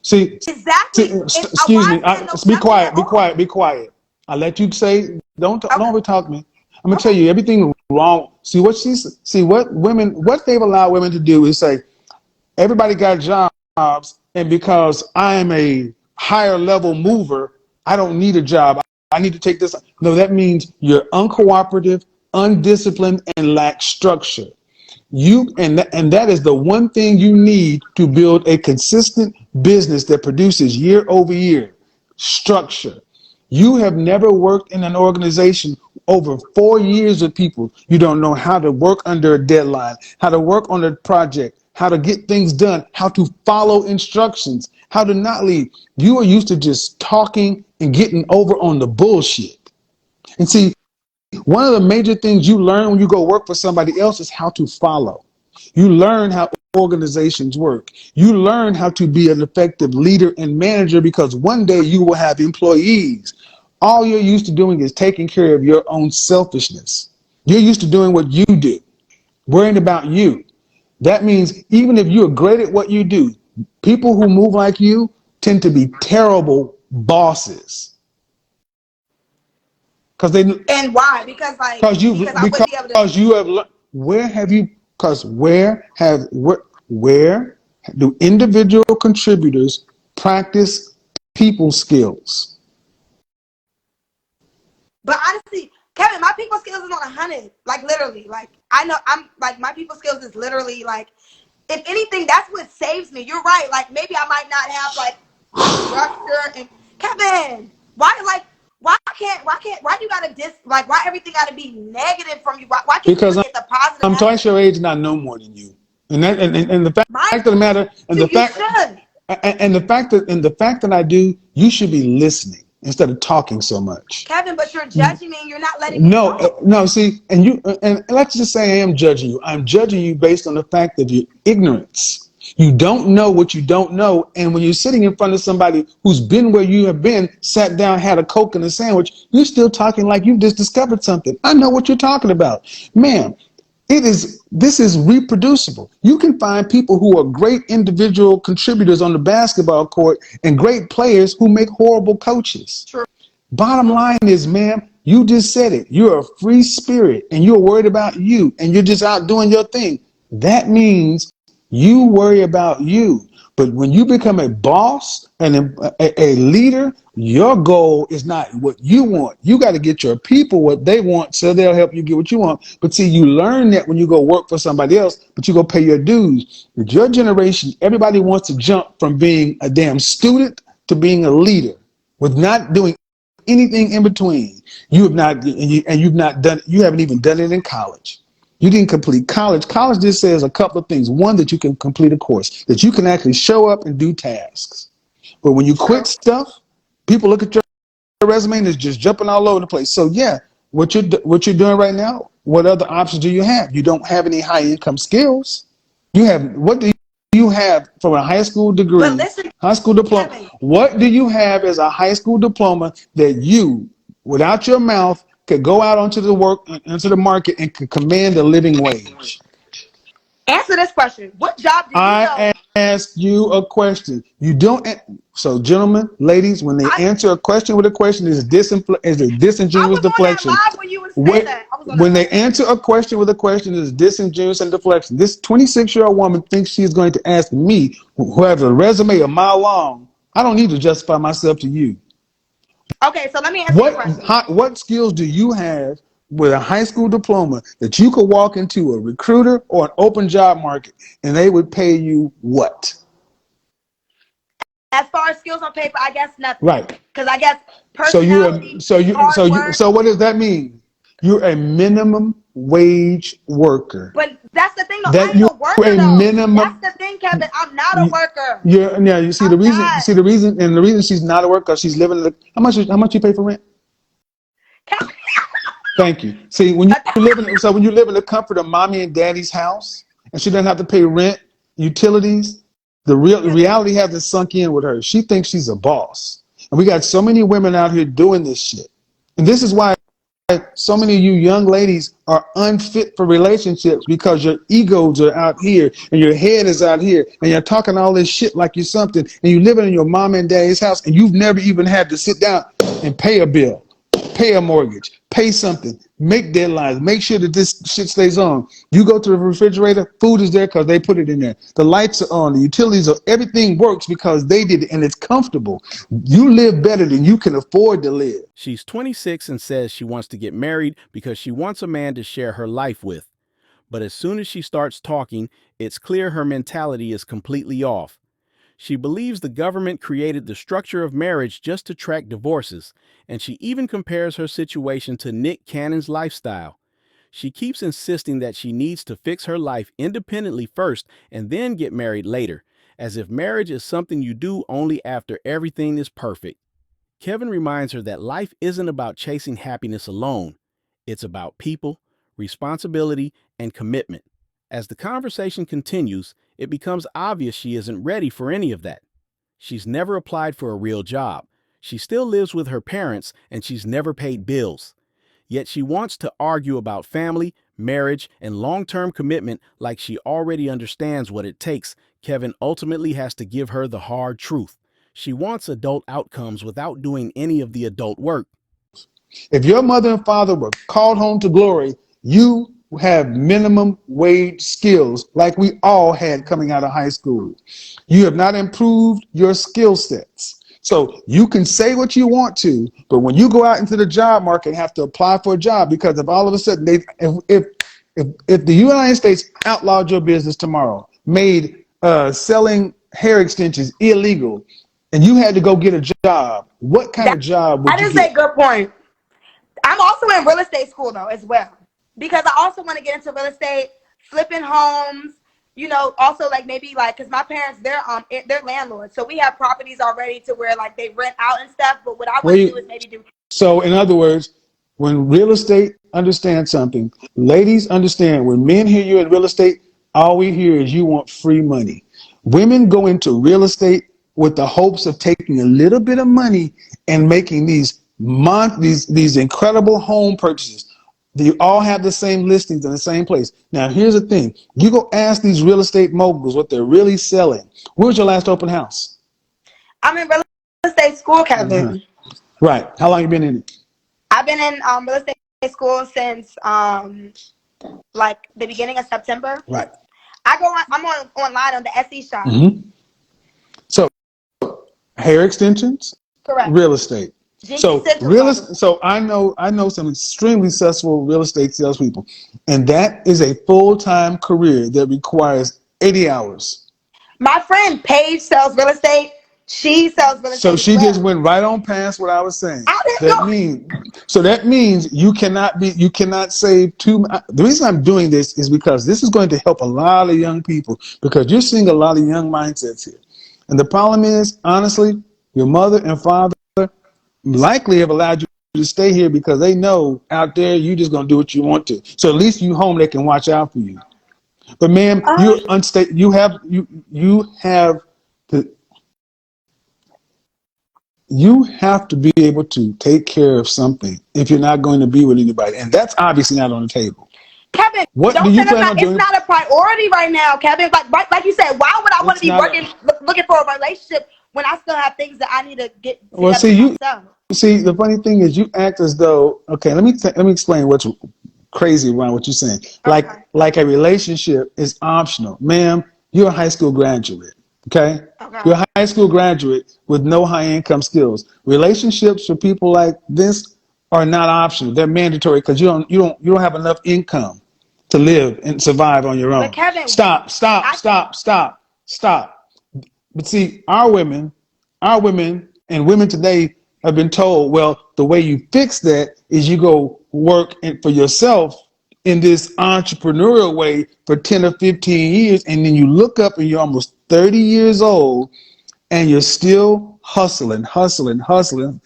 Speaker 2: See,
Speaker 3: Exactly. And a
Speaker 2: excuse me.
Speaker 3: wise man knows
Speaker 2: Be
Speaker 3: nothing
Speaker 2: quiet.
Speaker 3: at
Speaker 2: Be
Speaker 3: all.
Speaker 2: quiet. Be quiet. I let you say. Don't
Speaker 3: Okay.
Speaker 2: over talk me. I'm gonna tell
Speaker 3: Okay.
Speaker 2: you everything wrong. See what they've allowed women to do is say everybody got jobs, and because I am a higher level mover, I don't need a job. I need to take this. No, that means you're uncooperative, undisciplined, and lack structure. And that is the one thing you need to build a consistent business that produces year over year structure. You have never worked in an organization over 4 years with people. You don't know how to work under a deadline, how to work on a project, how to get things done, how to follow instructions, how to not lead. You are used to just talking and getting over on the bullshit. And see, one of the major things you learn when you go work for somebody else is how to follow. You learn how organizations work. You learn how to be an effective leader and manager because one day you will have employees. All you're used to doing is taking care of your own selfishness. You're used to doing what you do, worrying about you. That means even if you're great at what you do, people who move like you tend to be terrible bosses because they
Speaker 3: And why? Because like because I wouldn't be able to.
Speaker 2: because you have where have you because where do individual contributors practice people skills?
Speaker 3: But honestly, Kevin, my people skills is on 100. Like literally, like I know I'm like my people skills is literally like. If anything, that's what saves me. You're right. Like maybe I might not have like the structure. And Kevin, why you gotta why everything gotta be negative from you? Why can't you
Speaker 2: Because
Speaker 3: look at the positive
Speaker 2: I'm
Speaker 3: aspect?
Speaker 2: twice your age and I know more than you. And the fact
Speaker 3: Mind
Speaker 2: of the matter and
Speaker 3: you,
Speaker 2: the
Speaker 3: you
Speaker 2: fact
Speaker 3: should.
Speaker 2: And the fact that I do, you should be listening instead of talking so much.
Speaker 3: Kevin, but you're judging me and you're not letting me
Speaker 2: No,
Speaker 3: talk.
Speaker 2: no. See, and let's just say I am judging you. I'm judging you based on the fact of your ignorance. You don't know what you don't know, and when you're sitting in front of somebody who's been where you have been, sat down, had a Coke and a sandwich, you're still talking like you've just discovered something. I know what you're talking about, ma'am. This is reproducible. You can find people who are great individual contributors on the basketball court and great players who make horrible coaches.
Speaker 3: True.
Speaker 2: Bottom line is, ma'am, you just said it. You're a free spirit and you're worried about you and you're just out doing your thing. That means you worry about you. But when you become a boss and a leader, your goal is not what you want. You got to get your people what they want so they'll help you get what you want. But see, you learn that when you go work for somebody else, but you go pay your dues. With your generation, everybody wants to jump from being a damn student to being a leader with not doing anything in between. You have not, and you've not done. You haven't even done it in college. You didn't complete college. College just says a couple of things. One, that you can complete a course, that you can actually show up and do tasks. But when you quit stuff, people look at your resume and it's just jumping all over the place. So yeah, what you're doing right now, what other options do you have? You don't have any high income skills. What do you have from a high school degree,
Speaker 3: But listen,
Speaker 2: high school diploma?
Speaker 3: Kevin,
Speaker 2: What do you have as a high school diploma that you, without your mouth, could go out into the market and could command a living wage?
Speaker 3: answer this question. What job do you know?
Speaker 2: I ask you a question. You don't. So, gentlemen, ladies, when they answer a question with a question, is a
Speaker 3: I
Speaker 2: disingenuous
Speaker 3: was on that
Speaker 2: deflection.
Speaker 3: live when you were saying that. I was on
Speaker 2: When
Speaker 3: that
Speaker 2: they
Speaker 3: live.
Speaker 2: answer a question with a question, is disingenuous and deflection. This 26-year-old woman thinks she's going to ask me, who has a resume a mile long. I don't need to justify myself to you.
Speaker 3: Okay, so let me answer your question.
Speaker 2: What skills do you have with a high school diploma that you could walk into a recruiter or an open job market and they would pay you what?
Speaker 3: As far as skills on paper, I guess nothing.
Speaker 2: Right.
Speaker 3: Because I guess
Speaker 2: So
Speaker 3: personality, hard work.
Speaker 2: so what does that mean? You're a minimum wage worker.
Speaker 3: But that's the thing, though. I
Speaker 2: That
Speaker 3: ain't
Speaker 2: you're
Speaker 3: a worker,
Speaker 2: a
Speaker 3: though.
Speaker 2: minimum.
Speaker 3: That's the thing, Kevin. I'm not a worker.
Speaker 2: You see the
Speaker 3: I'm
Speaker 2: reason.
Speaker 3: not.
Speaker 2: And the reason she's not a worker, she's living. How much you pay for rent? Thank you. See, when you live in the comfort of mommy and daddy's house, and she doesn't have to pay rent, utilities, the reality hasn't sunk in with her. She thinks she's a boss, and we got so many women out here doing this shit, and this is why so many of you young ladies are unfit for relationships, because your egos are out here and your head is out here and you're talking all this shit like you're something, and you living in your mom and daddy's house and you've never even had to sit down and pay a bill, pay a mortgage, pay something, make deadlines, make sure that this shit stays on. You go to the refrigerator, food is there because they put it in there. The lights are on, the utilities are, everything works because they did it and it's comfortable. You live better than you can afford to live.
Speaker 1: She's 26 and says she wants to get married because she wants a man to share her life with. But as soon as she starts talking, it's clear her mentality is completely off. She believes the government created the structure of marriage just to track divorces, and she even compares her situation to Nick Cannon's lifestyle. She keeps insisting that she needs to fix her life independently first and then get married later, as if marriage is something you do only after everything is perfect. Kevin reminds her that life isn't about chasing happiness alone. It's about people, responsibility, and commitment. As the conversation continues, it becomes obvious she isn't ready for any of that. She's never applied for a real job. She still lives with her parents, and she's never paid bills. Yet she wants to argue about family, marriage, and long-term commitment like she already understands what it takes. Kevin ultimately has to give her the hard truth. She wants adult outcomes without doing any of the adult work.
Speaker 2: If your mother and father were called home to glory, you have minimum wage skills like we all had coming out of high school. You have not improved your skill sets. So you can say what you want to, but when you go out into the job market and have to apply for a job, because if all of a sudden if the United States outlawed your business tomorrow, made selling hair extensions illegal, and you had to go get a job, what kind of job would you get?
Speaker 3: That is a good point. I'm also in real estate school, though, as well, because I also want to get into real estate, flipping homes, you know, also like maybe like, because my parents, they're landlords, so we have properties already to where like they rent out and stuff. But what I want to do is maybe do.
Speaker 2: So, in other words, when real estate understands something, ladies understand when men hear you in real estate, all we hear is you want free money. Women go into real estate with the hopes of taking a little bit of money and making these incredible home purchases. They all have the same listings in the same place. Now, here's the thing. You go ask these real estate moguls what they're really selling. Where was your last open house?
Speaker 3: I'm in real estate school, Kevin.
Speaker 2: Uh-huh. Right. How long you been in it?
Speaker 3: I've been in real estate school since like the beginning of September.
Speaker 2: Right.
Speaker 3: I'm online on the SE shop.
Speaker 2: Mm-hmm. So hair extensions,
Speaker 3: correct.
Speaker 2: Real estate. So I know some extremely successful real estate salespeople, and that is a full-time career that requires 80 hours.
Speaker 3: My friend Paige sells real estate. She sells real estate.
Speaker 2: So she just went right on past what I was saying. That means you cannot save too much. The reason I'm doing this is because this is going to help a lot of young people, because you're seeing a lot of young mindsets here. And the problem is, honestly, your mother and father likely have allowed you to stay here because they know out there you're just going to do what you want to. So at least you home, they can watch out for you. But ma'am, you're unstable. You have to be able to take care of something if you're not going to be with anybody, and that's obviously not on the table.
Speaker 3: Kevin, it's not a priority right now, Kevin. Like you said, why would I want to be looking for a relationship when I still have things that I need to get myself?
Speaker 2: See, the funny thing is, you act as though, okay, let me explain what's crazy around what you're saying. Okay. Like a relationship is optional. Ma'am, you're a high school graduate. Okay? You're a high school graduate with no high income skills. Relationships for people like this are not optional. They're mandatory because you don't have enough income to live and survive on your own.
Speaker 3: But Kevin,
Speaker 2: stop. But see, our women and women today have been told, well, the way you fix that is you go work for yourself in this entrepreneurial way for 10 or 15 years, and then you look up and you're almost 30 years old and you're still hustling,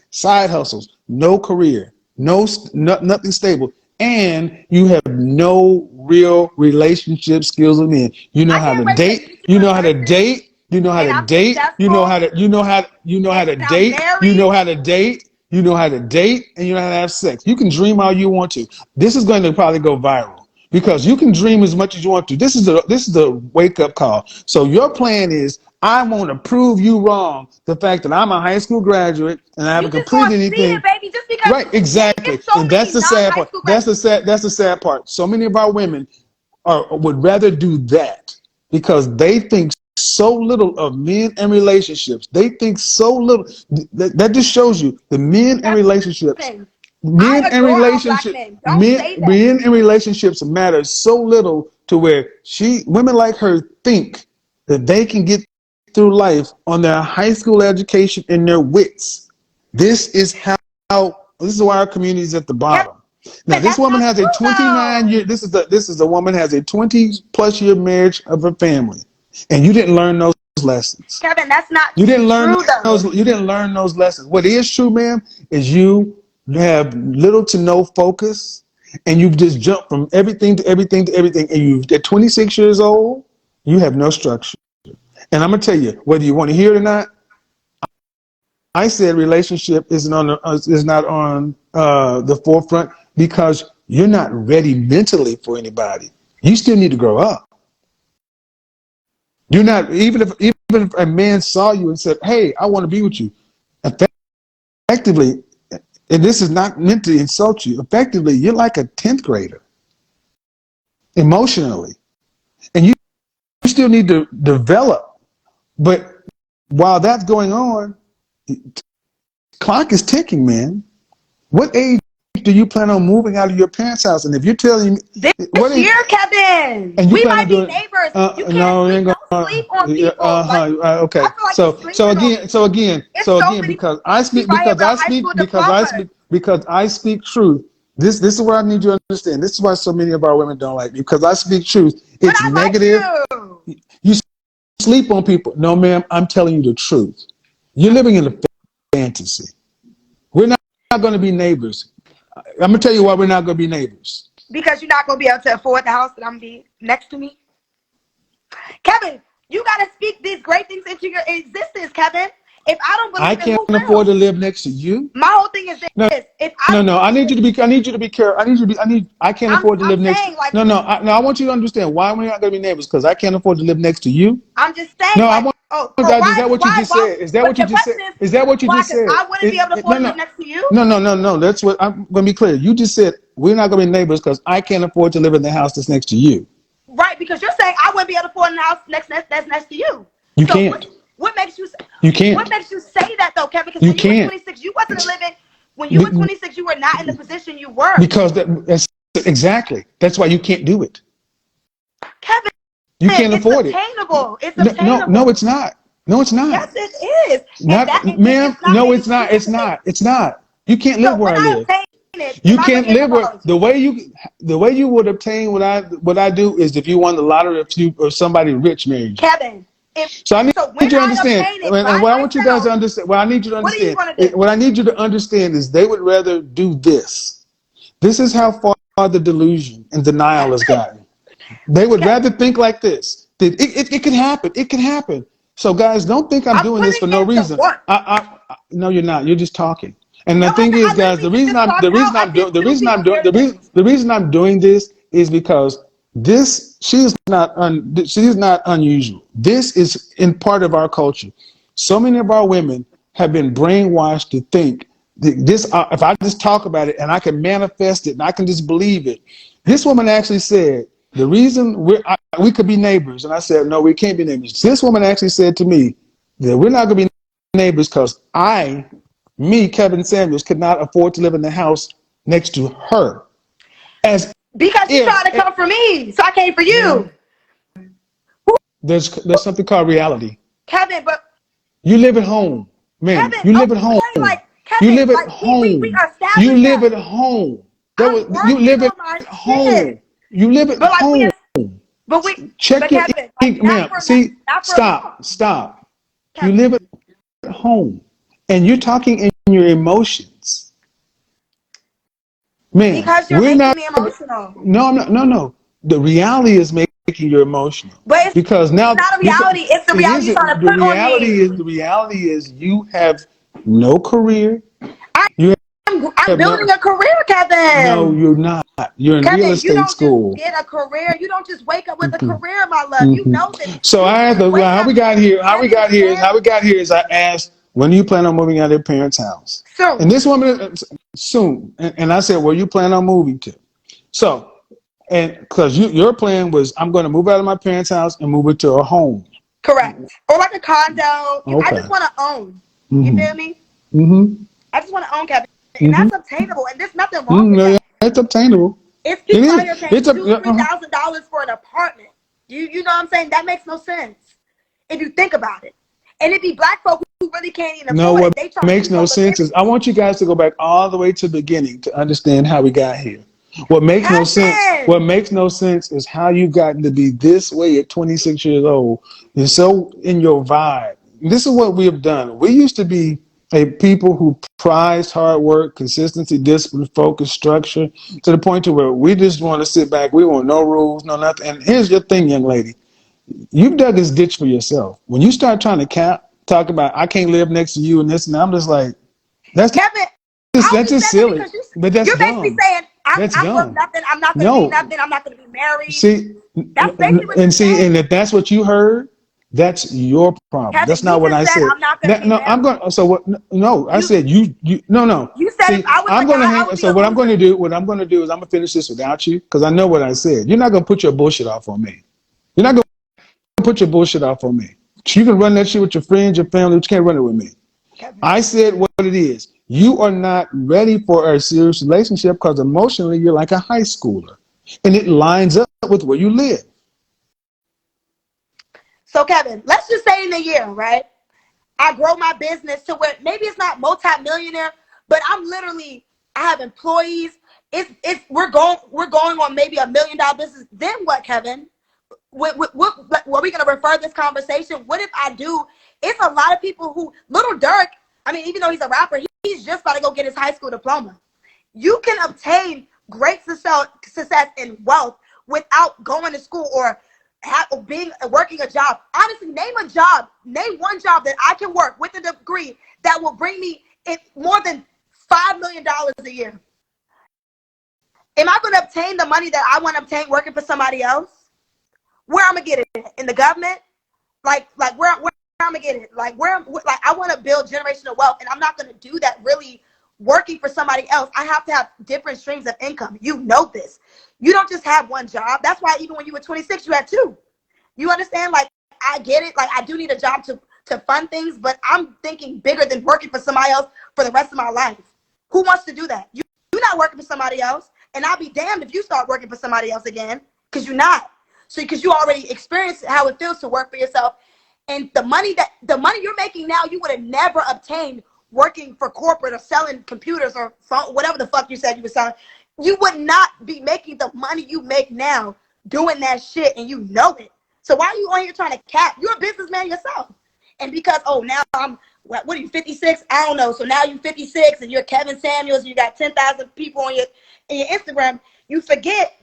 Speaker 2: side hustles, no career, nothing stable, and you have no real relationship skills with men. You know how to date, you know how to date, you know how to date, you know how to date, you know how to date, and you know how to have sex. You can dream all you want to. This is going to probably go viral because you can dream as much as you want to. This is the wake up call. So your plan is, I want to prove you wrong. The fact that I'm a high school graduate and I haven't completed anything.
Speaker 3: Baby, just because
Speaker 2: right, exactly. And that's the sad part. That's the sad part. So many of our women would rather do that because they think so little of men and relationships. They think so little. That just shows you the men and relationships. Men and relationships matter so little to where women like her think that they can get through life on their high school education and their wits. This is why our community is at the bottom. Now, this woman has a 29-year. This is a woman has a 20+ year marriage of her family, and you didn't learn those lessons.
Speaker 3: Kevin, that's not
Speaker 2: You didn't learn those. You didn't learn those lessons. What is true, ma'am, is you have little to no focus, and you've just jumped from everything to everything to everything. And at 26 years old, you have no structure. And I'm gonna tell you, whether you want to hear it or not, I said relationship is not on the forefront because you're not ready mentally for anybody. You still need to grow up. You're not, even if a man saw you and said, "Hey, I want to be with you," effectively, and this is not meant to insult you, effectively, you're like a 10th grader emotionally, and you still need to develop. But while that's going on, clock is ticking, man. What age do you plan on moving out of your parents' house? And if you're telling me
Speaker 3: this year, Kevin, we might be neighbors. You can't sleep on people.
Speaker 2: Okay. So again, because I speak truth. This is what I need you to understand. This is why so many of our women don't like me, because I speak truth. It's negative. you sleep on people. No, ma'am, I'm telling you the truth. You're living in a fantasy. We're not going to be neighbors. I'm going to tell you why we're not going to be neighbors.
Speaker 3: Because you're not going to be able to afford the house that I'm going to be next to me. Kevin, you got to speak these great things into your existence, Kevin. If I don't believe
Speaker 2: I can't afford to live next to you.
Speaker 3: My whole thing is this.
Speaker 2: No,
Speaker 3: if I
Speaker 2: no. I need you to be careful. I can't afford to live next to
Speaker 3: like,
Speaker 2: No, I want you to understand why we're not going to be neighbors, because I can't afford to live next to you.
Speaker 3: I'm just saying,
Speaker 2: no,
Speaker 3: like,
Speaker 2: I want
Speaker 3: is
Speaker 2: that what you just said? Is that what you just said? Is that what you just said?
Speaker 3: I wouldn't be able to afford to live next to you?
Speaker 2: No. That's what I'm going to be clear. You just said we're not going to be neighbors because I can't afford to live in the house that's next to you.
Speaker 3: Right, because you're saying I wouldn't be able to afford a house that's next to you.
Speaker 2: You can't.
Speaker 3: What makes you?
Speaker 2: You can't.
Speaker 3: What makes you say that though, Kevin? Because
Speaker 2: you
Speaker 3: when
Speaker 2: can't.
Speaker 3: you were 26, you wasn't living. When you were 26, you were not in the position you were.
Speaker 2: Because that's exactly. That's why you can't do it.
Speaker 3: Kevin,
Speaker 2: you can't afford it.
Speaker 3: It's obtainable.
Speaker 2: No, it's not. No, it's not.
Speaker 3: Yes, it is.
Speaker 2: Ma'am. No, it's not. It's not. It's not. You can't live where I live. You can't live where the way you would obtain what I do is if you won the lottery or somebody rich married you.
Speaker 3: Kevin.
Speaker 2: So I need you to understand, and what I want you guys to understand, what I need you to understand, what I need you to understand is they would rather do this. This is how far the delusion and denial has gotten. They would rather think like this. It can happen. It can happen. So guys, don't think I'm doing this for no reason. No, you're not. You're just talking. And the thing is, guys, the reason I'm doing this is because she's not unusual. This is in part of our culture. So many of our women have been brainwashed to think this. If I just talk about it and I can manifest it and I can just believe it. This woman actually said the reason we could be neighbors, and I said no, we can't be neighbors. This woman actually said to me that we're not going to be neighbors because Kevin Samuels, could not afford to live in the house next to her.
Speaker 3: Because you tried to come for me, so I came for you.
Speaker 2: There's something called reality.
Speaker 3: Kevin, but
Speaker 2: you live at home, man.
Speaker 3: Kevin,
Speaker 2: you live at home. You live at home. You live at home. You live at home. You live at home. Check your ma'am. See, stop. You live at home. And you're talking in your emotions. Man,
Speaker 3: because you're making me emotional.
Speaker 2: No, I'm not. No. The reality is making you emotional.
Speaker 3: But
Speaker 2: because now
Speaker 3: it's not a reality. It's the reality you're trying to put on me.
Speaker 2: The reality is you have no career.
Speaker 3: I'm building a career, Kevin.
Speaker 2: No, you're not. You're in real estate school.
Speaker 3: You don't just get a career. You don't just wake up with a career, my love. You know this.
Speaker 2: So how we got here is I asked, when do you plan on moving out of your parents' house?
Speaker 3: Soon.
Speaker 2: And this woman, soon. And I said, where you plan on moving to? So, and because your plan was, I'm going to move out of my parents' house and move it to a home.
Speaker 3: Correct. Or like a condo. Okay. I just want to own. You feel me? Mm-hmm. I just want to own, Kevin. And that's obtainable. And there's nothing wrong with that.
Speaker 2: It's obtainable.
Speaker 3: If people are paying $2,000-$3,000 for an apartment, you know what I'm saying? That makes no sense if you think about it. And it be black folk who really can't even afford it. What makes no sense is I
Speaker 2: want you guys to go back all the way to the beginning to understand how we got here. What makes no sense is how you gotten to be this way at 26 years old. You're so in your vibe. This is what we have done. We used to be people who prized hard work, consistency, discipline, focus, structure, to the point to where we just want to sit back. We want no rules, no nothing. And here's your thing, young lady. You've dug this ditch for yourself. When you start trying to talk about, I can't live next to you and this, and I'm just like, that's just silly. But that's
Speaker 3: you're basically saying, I'm worth nothing. I'm not going to be nothing. I'm not going to be married.
Speaker 2: See, that's basically what you're saying. And if that's what you heard, that's your problem.
Speaker 3: Kevin,
Speaker 2: that's not what I said.
Speaker 3: I'm not going to be married.
Speaker 2: I'm going. So what? No, I said you. No.
Speaker 3: You said if I was
Speaker 2: I'm going to hang. So what I'm going to do? What I'm going to do is I'm going to finish this without you because I know what I said. You're not going to put your bullshit off on me. You're not going to put your bullshit off on me. You can run that shit with your friends, your family, but you can't run it with me. Kevin. I said what it is. You are not ready for a serious relationship because emotionally you're like a high schooler, and it lines up with where you live.
Speaker 3: So Kevin, let's just say in a year, right? I grow my business to where maybe it's not multi-millionaire, but I have employees. We're going on maybe $1 million business. Then what, Kevin? What are we going to refer this conversation? What if I do? It's a lot of people who, Little Dirk, I mean, even though he's a rapper, he's just about to go get his high school diploma. You can obtain great success and wealth without going to school or working a job. Honestly, name one job that I can work with a degree that will bring me more than $5 million a year. Am I going to obtain the money that I want to obtain working for somebody else? Where I'm gonna get it? In the government? Like where I'm gonna get it? Like I want to build generational wealth, and I'm not gonna do that really working for somebody else. I have to have different streams of income. You know this. You don't just have one job. That's why even when you were 26, you had two. You understand? Like, I get it. Like, I do need a job to fund things, but I'm thinking bigger than working for somebody else for the rest of my life. Who wants to do that? You're not working for somebody else, and I'll be damned if you start working for somebody else again, because you're not. So, because you already experienced how it feels to work for yourself, and the money you're making now, you would have never obtained working for corporate or selling computers or phone, whatever the fuck you said you were selling. You would not be making the money you make now doing that shit, and you know it. So why are you on here trying to cap? You're a businessman yourself. And because, now I'm, what are you, 56? I don't know. So now you're 56 and you're Kevin Samuels and you got 10,000 people on your Instagram. You forget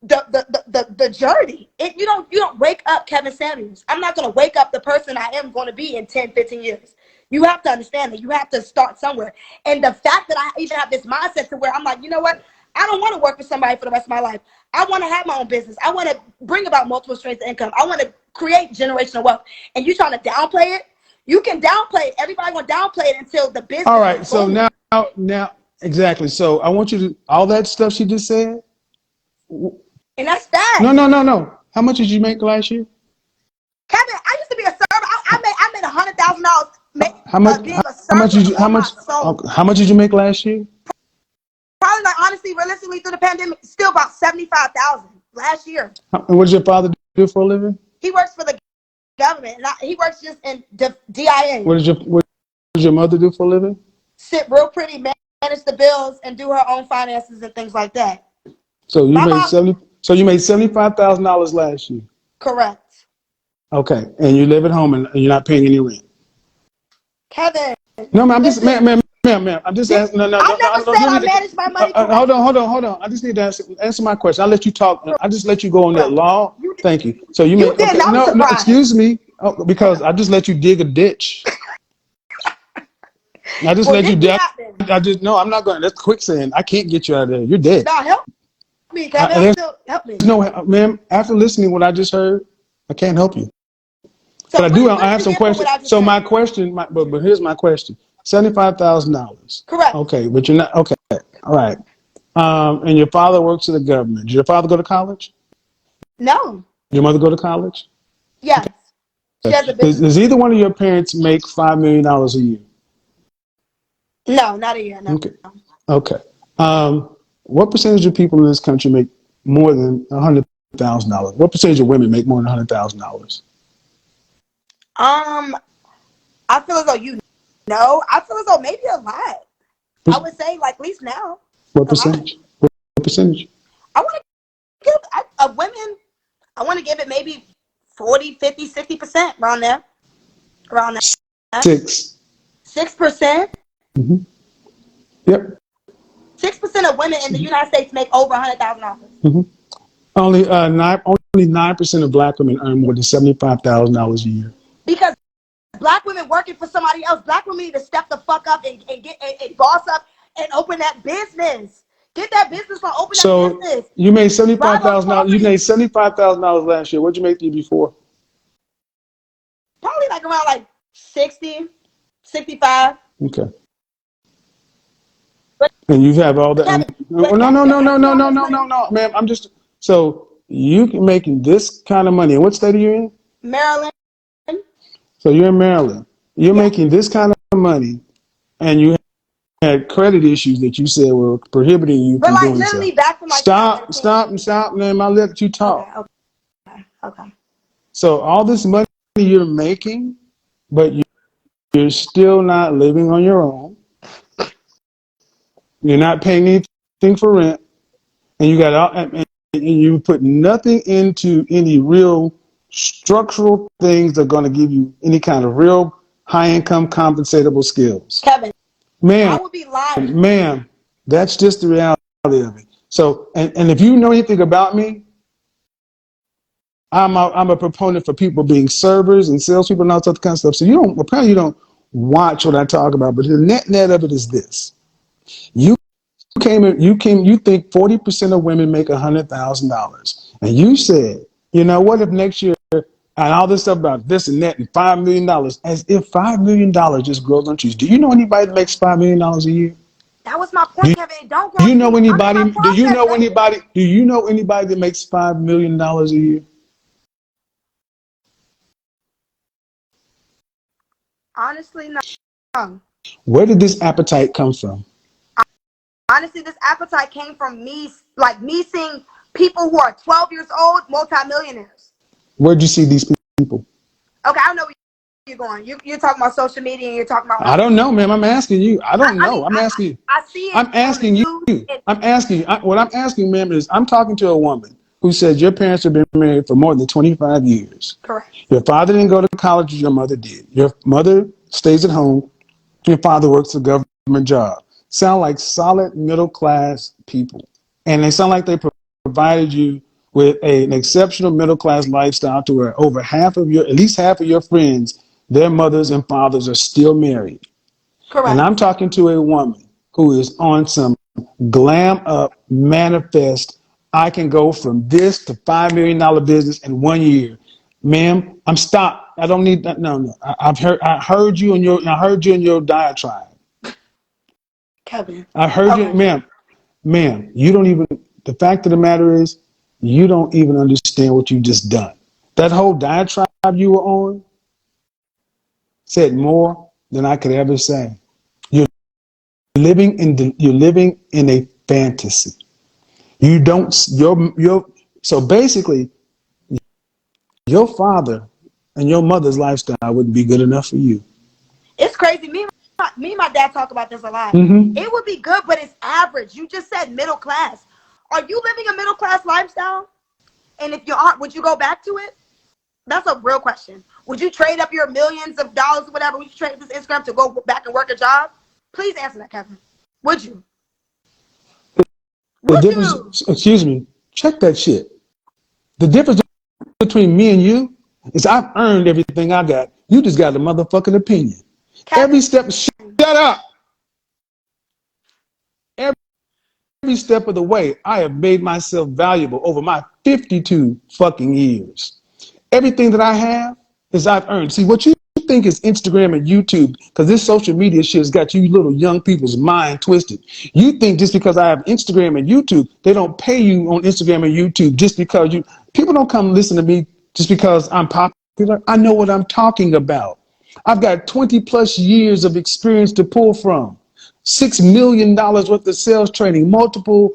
Speaker 3: the journey. You don't wake up Kevin Samuels. I'm not going to wake up the person I am going to be in 10, 15 years. You have to understand that you have to start somewhere. And the fact that I even have this mindset to where I'm like, you know what? I don't want to work for somebody for the rest of my life. I want to have my own business. I want to bring about multiple streams of income. I want to create generational wealth. And you trying to downplay it? You can downplay it. Everybody want to downplay it until the business.
Speaker 2: All right. So now, exactly. So I want you to, all that stuff she just said.
Speaker 3: And that's that.
Speaker 2: No. How much did you make last year?
Speaker 3: Kevin, I used to be a server. I made $100,000.
Speaker 2: How much did you make last year?
Speaker 3: Probably, like, honestly, realistically, through the pandemic, still about $75,000 last year.
Speaker 2: And what does your father do for a living?
Speaker 3: He works for the government. He works just in DIA.
Speaker 2: What does your mother do for a living?
Speaker 3: Sit real pretty, manage the bills, and do her own finances and things like that.
Speaker 2: So you made $75,000 last year.
Speaker 3: Correct.
Speaker 2: Okay, and you live at home and you're not paying any rent.
Speaker 3: Kevin.
Speaker 2: No, ma'am. I'm just asking. No.
Speaker 3: I never said I manage my money.
Speaker 2: Hold on. I just need to answer my question. I'll let you talk. I just let you go on that law. Thank you. So you made. Okay, no. Excuse me, because I just let you dig a ditch. I just let you dig. I'm not going. That's quicksand. I can't get you out of there. You're dead.
Speaker 3: No, help me, Kevin. Help me.
Speaker 2: No, ma'am. After listening to what I just heard, I can't help you. So but I have some questions. So my question, but here's my question: $75,000.
Speaker 3: Correct.
Speaker 2: Okay, but you're not okay. All right. And your father works in the government. Did your father go to college?
Speaker 3: No.
Speaker 2: Your mother go to college?
Speaker 3: Yes.
Speaker 2: Okay. She has a business. Does either one of your parents make $5 million a year?
Speaker 3: No, not a year. No.
Speaker 2: Okay. What percentage of people in this country make more than $100,000? What percentage of women make more than $100,000?
Speaker 3: I feel as though I feel as though maybe a lot. I would say, like, at least now.
Speaker 2: What percentage? What percentage?
Speaker 3: I want to give women. I want to give it maybe 40, 50, 60% around there. Around that. 6%.
Speaker 2: Mm-hmm. Yep.
Speaker 3: 6% of women in the United States make over $100,000.
Speaker 2: Mm-hmm. Only 9% of black women earn more than $75,000 a year.
Speaker 3: Because black women working for somebody else, black women need to step the fuck up and get and boss up and open that business. Get that business or open that business.
Speaker 2: So you made $75,000. You made $75,000 last year. What'd you make the year before?
Speaker 3: Probably like around like 60, 65.
Speaker 2: Okay. And you have all that. No, ma'am. I'm just so you making this kind of money. And what state are you in?
Speaker 3: Maryland.
Speaker 2: So you're in Maryland. You're making this kind of money, and you had credit issues that you said were prohibiting you from doing
Speaker 3: literally
Speaker 2: so.
Speaker 3: Back from like
Speaker 2: Stop, ma'am. I'll let you talk.
Speaker 3: Okay.
Speaker 2: So all this money you're making, but you're still not living on your own. You're not paying anything for rent, and you got you put nothing into any real structural things that are going to give you any kind of real high income compensatable skills.
Speaker 3: Kevin, I
Speaker 2: Ma'am,
Speaker 3: would be lying.
Speaker 2: ma'am, that's just the reality of it. So, and if you know anything about me, I'm a proponent for people being servers and salespeople and all that kind of stuff. So apparently you don't watch what I talk about, but the net of it is this. You you think 40% of women make $100,000. And you said, you know, what if next year and all this stuff about this and that and $5 million, as if $5 million just grows on trees. Do you know anybody that makes $5 million a year?
Speaker 3: That was my point, Kevin. Don't grow
Speaker 2: Do you know
Speaker 3: trees. I'm in
Speaker 2: anybody?
Speaker 3: my process, baby.
Speaker 2: Do you know anybody that makes $5 million a year?
Speaker 3: Honestly, no.
Speaker 2: Where did this appetite come from?
Speaker 3: Honestly, this appetite came from me, like me seeing people who are 12 years old, multimillionaires.
Speaker 2: Where'd you see these people?
Speaker 3: Okay, I don't know where you're going. You're talking about social media and you're talking about
Speaker 2: I don't know, ma'am. I'm asking you. I don't
Speaker 3: I mean,
Speaker 2: know. I'm asking you.
Speaker 3: I see it
Speaker 2: I'm
Speaker 3: on the
Speaker 2: asking you.
Speaker 3: news.
Speaker 2: I'm asking you. What I'm asking, ma'am, is I'm talking to a woman who said your parents have been married for more than 25 years.
Speaker 3: Correct.
Speaker 2: Your father didn't go to college as your mother did. Your mother stays at home. Your father works a government job. Sound like solid middle class people. And they sound like they provided you with an exceptional middle class lifestyle to where over at least half of your friends, their mothers and fathers are still married. And
Speaker 3: Correct.
Speaker 2: I'm talking to a woman who is on some glam up, manifest. I can go from this to $5 million business in 1 year. Ma'am, I'm stopped. I don't need that. No. I heard you in your diatribe.
Speaker 3: Kevin.
Speaker 2: I heard you,
Speaker 3: Okay.
Speaker 2: ma'am, you don't even, the fact of the matter is, you don't even understand what you just done. That whole diatribe you were on said more than I could ever say. You're you're living in a fantasy. You don't, so basically, your father and your mother's lifestyle wouldn't be good enough for you.
Speaker 3: It's crazy. Me and my dad talk about this a lot.
Speaker 2: Mm-hmm.
Speaker 3: It would be good, but it's average. You just said middle class. Are you living a middle class lifestyle? And if you aren't, would you go back to it? That's a real question. Would you trade up your millions of dollars or whatever? Would you trade this Instagram to go back and work a job? Please answer that, Kevin. Would you?
Speaker 2: The
Speaker 3: Would you?
Speaker 2: difference, excuse me, check that shit. The difference between me and you is I've earned everything I got. You just got a motherfucking opinion.
Speaker 3: Kevin.
Speaker 2: Every step, shut up. Every step of the way, I have made myself valuable over my 52 fucking years. Everything that I have is I've earned. See, what you think is Instagram and YouTube, because this social media shit has got you little young people's mind twisted. You think just because I have Instagram and YouTube, they don't pay you on Instagram and YouTube just because people don't come listen to me just because I'm popular. I know what I'm talking about. I've got 20 plus years of experience to pull from. $6 million worth of sales training, multiple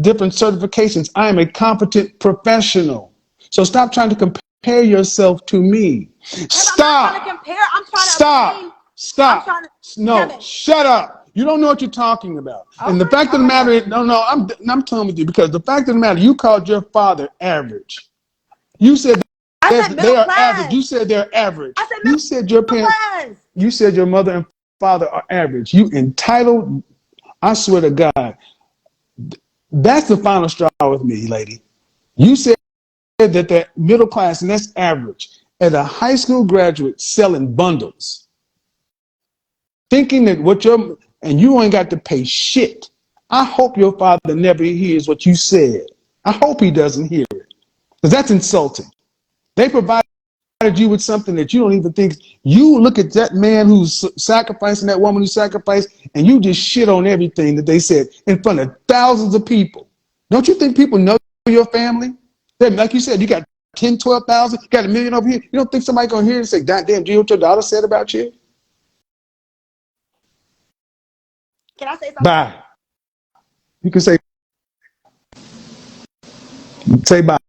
Speaker 2: different certifications. I am a competent professional. So stop trying to compare yourself to me.
Speaker 3: Kevin, I'm not trying to
Speaker 2: Stop.
Speaker 3: compare. I'm trying to obtain.
Speaker 2: Stop.
Speaker 3: I'm
Speaker 2: Stop.
Speaker 3: trying to.
Speaker 2: No,
Speaker 3: Kevin.
Speaker 2: shut up. You don't know what you're talking about. And the
Speaker 3: Okay.
Speaker 2: fact
Speaker 3: All
Speaker 2: of the
Speaker 3: right,
Speaker 2: matter is,
Speaker 3: Kevin.
Speaker 2: no, I'm telling with you because the fact of the matter, you called your father average. You said
Speaker 3: I said
Speaker 2: that they
Speaker 3: middle
Speaker 2: are average.
Speaker 3: class.
Speaker 2: You said they're average.
Speaker 3: I said
Speaker 2: You said your
Speaker 3: middle
Speaker 2: parents,
Speaker 3: class.
Speaker 2: you said your mother and father are average. You entitled, I swear to God, that's the final straw with me, lady. You said that they're middle class and that's average. As a high school graduate selling bundles, thinking that and you ain't got to pay shit. I hope your father never hears what you said. I hope he doesn't hear it because that's insulting. They provided you with something that you don't even think. You look at that man who's sacrificing, that woman who sacrificed, and you just shit on everything that they said in front of thousands of people. Don't you think people know your family? Like you said, you got 10, 12,000, got a million over here. You don't think somebody gonna hear and say, "God damn, do you know what your daughter said about you?"
Speaker 3: Can I say something?
Speaker 2: Bye. You can say bye.